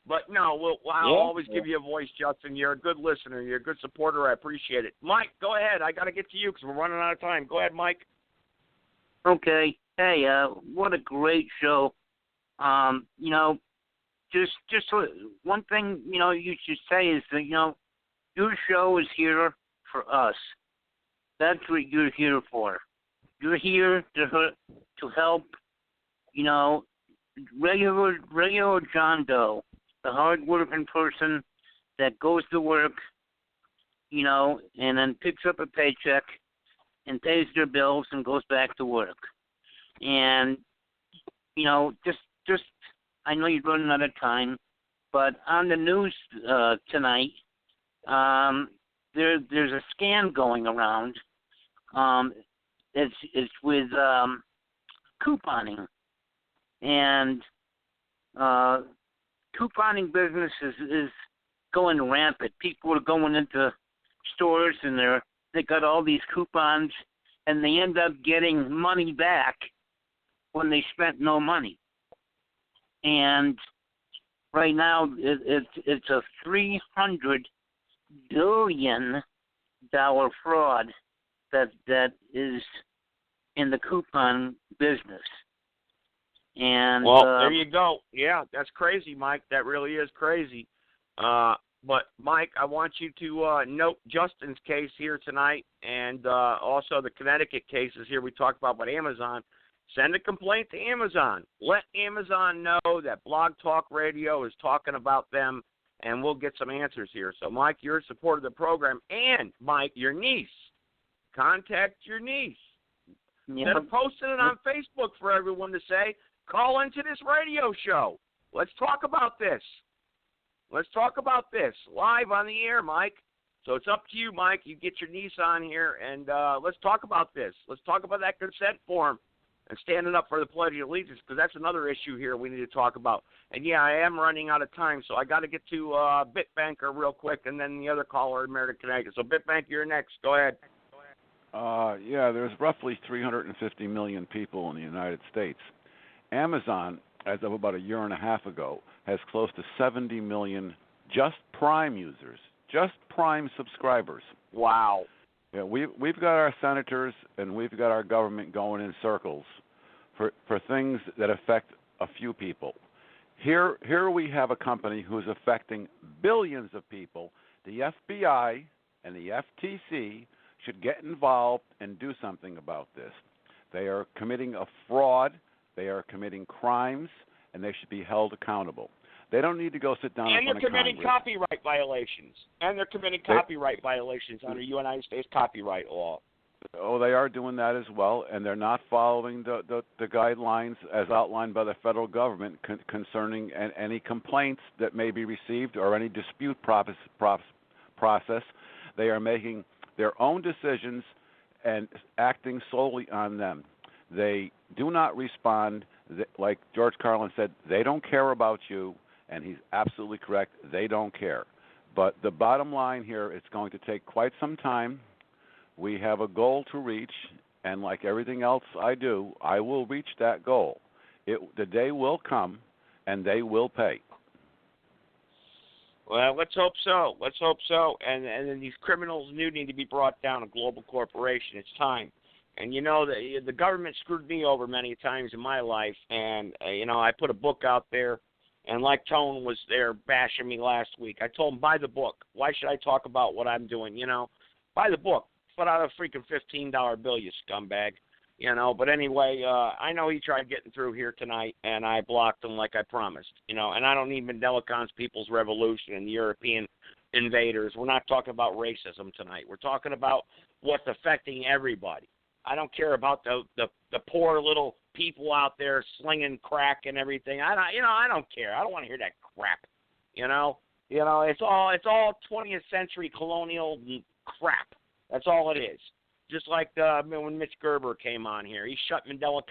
But no, I'll always give you a voice, Justin. You're a good listener. You're a good supporter. I appreciate it. Mike, go ahead. I got to get to you because we're running out of time. Go ahead, Mike. Okay. Hey, what a great show. You know, just one thing, you know, you should say is that, you know, your show is here for us. That's what you're here for. You're here to help, you know, regular John Doe, the hard-working person that goes to work, you know, and then picks up a paycheck and pays their bills and goes back to work. And, you know, just I know you're running out of time, but on the news tonight, there's a scam going around. It's with couponing, and couponing business is going rampant. People are going into stores and they got all these coupons, and they end up getting money back when they spent no money. And right now, it's a $300 billion fraud that is in the coupon business. And there you go. Yeah, that's crazy, Mike. That really is crazy. But, Mike, I want you to note Justin's case here tonight and also the Connecticut cases here we talked about with Amazon. Send a complaint to Amazon. Let Amazon know that Blog Talk Radio is talking about them, and we'll get some answers here. So, Mike, you're in support of the program. And, Mike, your niece. Contact your niece. Instead of posting it on Facebook for everyone to say, call into this radio show. Let's talk about this. Let's talk about this live on the air, Mike. So it's up to you, Mike. You get your niece on here, and let's talk about this. Let's talk about that consent form and standing up for the Pledge of Allegiance, because that's another issue here we need to talk about. And, yeah, I am running out of time, so I got to get to Bitbanker real quick and then the other caller in Meriden, Connecticut. So, Bitbanker, you're next. Go ahead. Yeah, there's roughly 350 million people in the United States. Amazon, as of about a year and a half ago, has close to 70 million just Prime users, just Prime subscribers. Wow. Yeah, we've got our senators and we've got our government going in circles for things that affect a few people. Here we have a company who's affecting billions of people. The FBI and the FTC should get involved and do something about this. They are committing a fraud, they are committing crimes, and they should be held accountable. They don't need to go sit down in front of Congress. And they're committing copyright violations. Copyright violations under United States copyright law. Oh, they are doing that as well, and they're not following the guidelines as outlined by the federal government concerning any complaints that may be received or any dispute process. They are making their own decisions and acting solely on them. They do not respond. Like George Carlin said, they don't care about you, and he's absolutely correct. They don't care. But the bottom line here, it's going to take quite some time. We have a goal to reach, and like everything else I do, I will reach that goal. The day will come, and they will pay. Well, let's hope so. Let's hope so. And then these criminals do need to be brought down. A global corporation. It's time. And, you know, the government screwed me over many times in my life. And, you know, I put a book out there. And like Tone was there bashing me last week, I told him, buy the book. Why should I talk about what I'm doing? You know, buy the book. Put out a freaking $15 bill, you scumbag. You know, but anyway, I know he tried getting through here tonight, and I blocked him like I promised. You know, and I don't need Mandelacon's People's Revolution and the European invaders. We're not talking about racism tonight. We're talking about what's affecting everybody. I don't care about the poor little people out there slinging crack and everything. I don't care. I don't want to hear that crap. You know, it's all 20th century colonial crap. That's all it is. Just like when Mitch Gerber came on here, he shut Mandela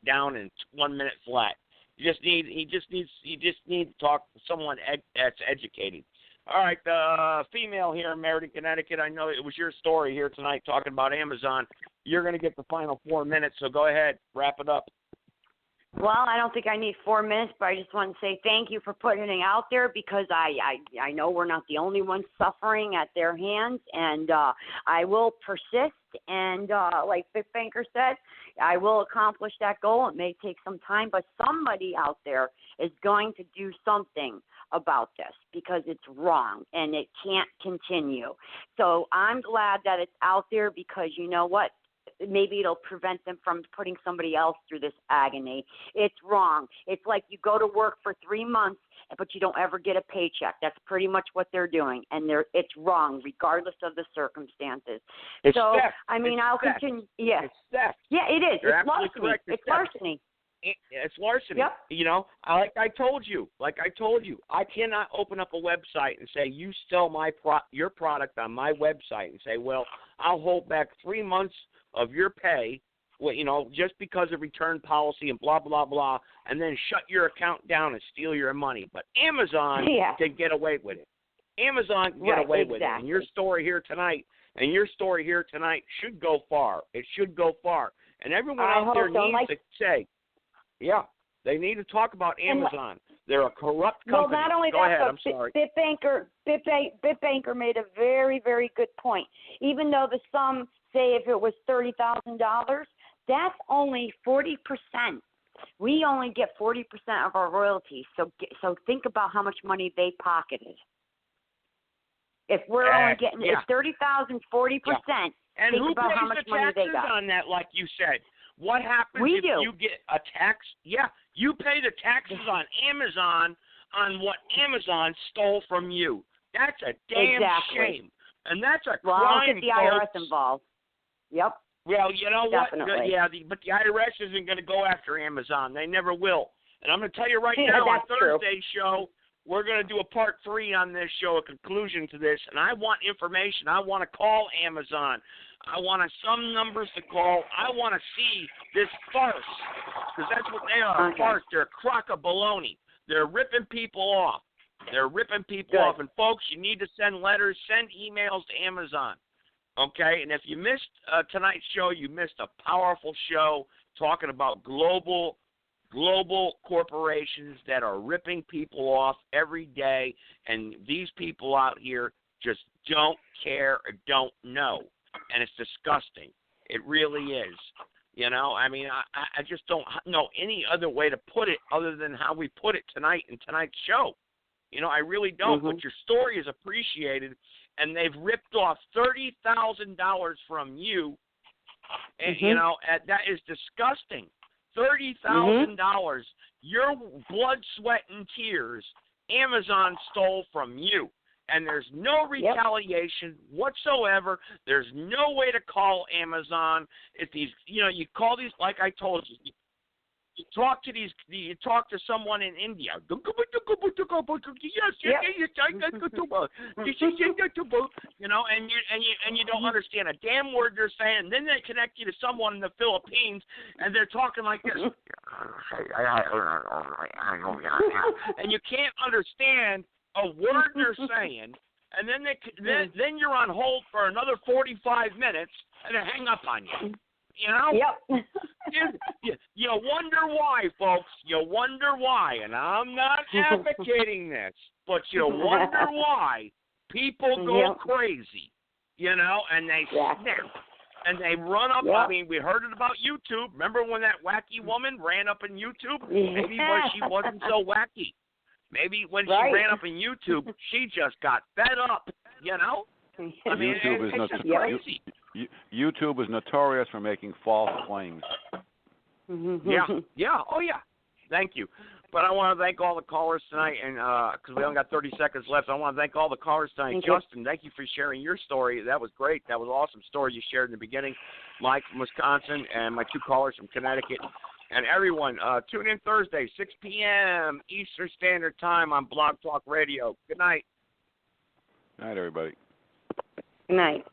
down in 1 minute flat. You just need to talk to someone that's educated. All right, the female here in Meriden, Connecticut. I know it was your story here tonight talking about Amazon. You're going to get the final 4 minutes, so go ahead, wrap it up. Well, I don't think I need 4 minutes, but I just want to say thank you for putting it out there, because I know we're not the only ones suffering at their hands, and I will persist, and like Big Banker said, I will accomplish that goal. It may take some time, but somebody out there is going to do something about this, because it's wrong and it can't continue. So I'm glad that it's out there, because you know what? Maybe it'll prevent them from putting somebody else through this agony. It's wrong. It's like you go to work for 3 months, but you don't ever get a paycheck. That's pretty much what they're doing, and it's wrong, regardless of the circumstances. It's so, theft. I mean, I'll continue. Yeah. It's theft. Yeah, it is. You're it's larceny. correct. It's larceny. It's larceny. Yep. You know, like I told you, I cannot open up a website and say, you sell your product on my website, and say, well, I'll hold back 3 months of your pay, you know, just because of return policy and blah, blah, blah, and then shut your account down and steal your money. But Amazon can get away with it. Amazon can get away with it. And your story here tonight should go far. It should go far. And everyone out there needs to say, yeah, they need to talk about Amazon. They're a corrupt company. Well, not only Go that, ahead, but I'm sorry. Bitbanker made a very, very good point. Even though the sum, say if it was $30,000, that's only 40%. We only get 40% of our royalties. So think about how much money they pocketed. If we're only getting if 30,000, 40%, and think who about how much pays the money they taxes got. on that, like you said? What happens if you get a tax? Yeah, you pay the taxes on Amazon on what Amazon stole from you. That's a damn shame. And that's a crime, I'll get the IRS folks. involved. Yep. Well, you know Definitely. what? But the IRS isn't going to go after Amazon. They never will. And I'm going to tell you right now, on Thursday's show, we're going to do a part 3 on this show, a conclusion to this. And I want information. I want to call Amazon. I want some numbers to call. I want to see this farce, because that's what they are, a farce. They're a crock of baloney. They're ripping people off. Off. And, folks, you need to send letters, send emails to Amazon, okay? And if you missed tonight's show, you missed a powerful show talking about global corporations that are ripping people off every day, and these people out here just don't care or don't know. And it's disgusting. It really is. You know, I mean, I just don't know any other way to put it other than how we put it tonight in tonight's show. You know, I really don't. But your story is appreciated, and they've ripped off $30,000 from you. And, you know, that is disgusting. $30,000, your blood, sweat, and tears, Amazon stole from you. And there's no retaliation whatsoever. There's no way to call Amazon. If these, you know, you call these, like I told you, you talk to someone in India. You know, and you don't understand a damn word they're saying. And then they connect you to someone in the Philippines, and they're talking like this, and you can't understand a word they're saying, and then you're on hold for another 45 minutes, and they hang up on you. You know? Yep. You wonder why, folks. You wonder why, and I'm not advocating this, but you wonder why people go crazy. You know, and they snap. And they run up. I mean, we heard it about YouTube. Remember when that wacky woman ran up in YouTube? Maybe she wasn't so wacky. Maybe when she ran up in YouTube, she just got fed up, you know? I mean, it's just crazy. YouTube is notorious for making false claims. Yeah. Oh, yeah. Thank you. But I want to thank all the callers tonight, and because we only got 30 seconds left, I want to thank all the callers tonight. Justin, thank you for sharing your story. That was great. That was an awesome story you shared in the beginning. Mike from Wisconsin, and my 2 callers from Connecticut. And everyone, tune in Thursday, 6 p.m. Eastern Standard Time on Blog Talk Radio. Good night. Good night, everybody. Good night.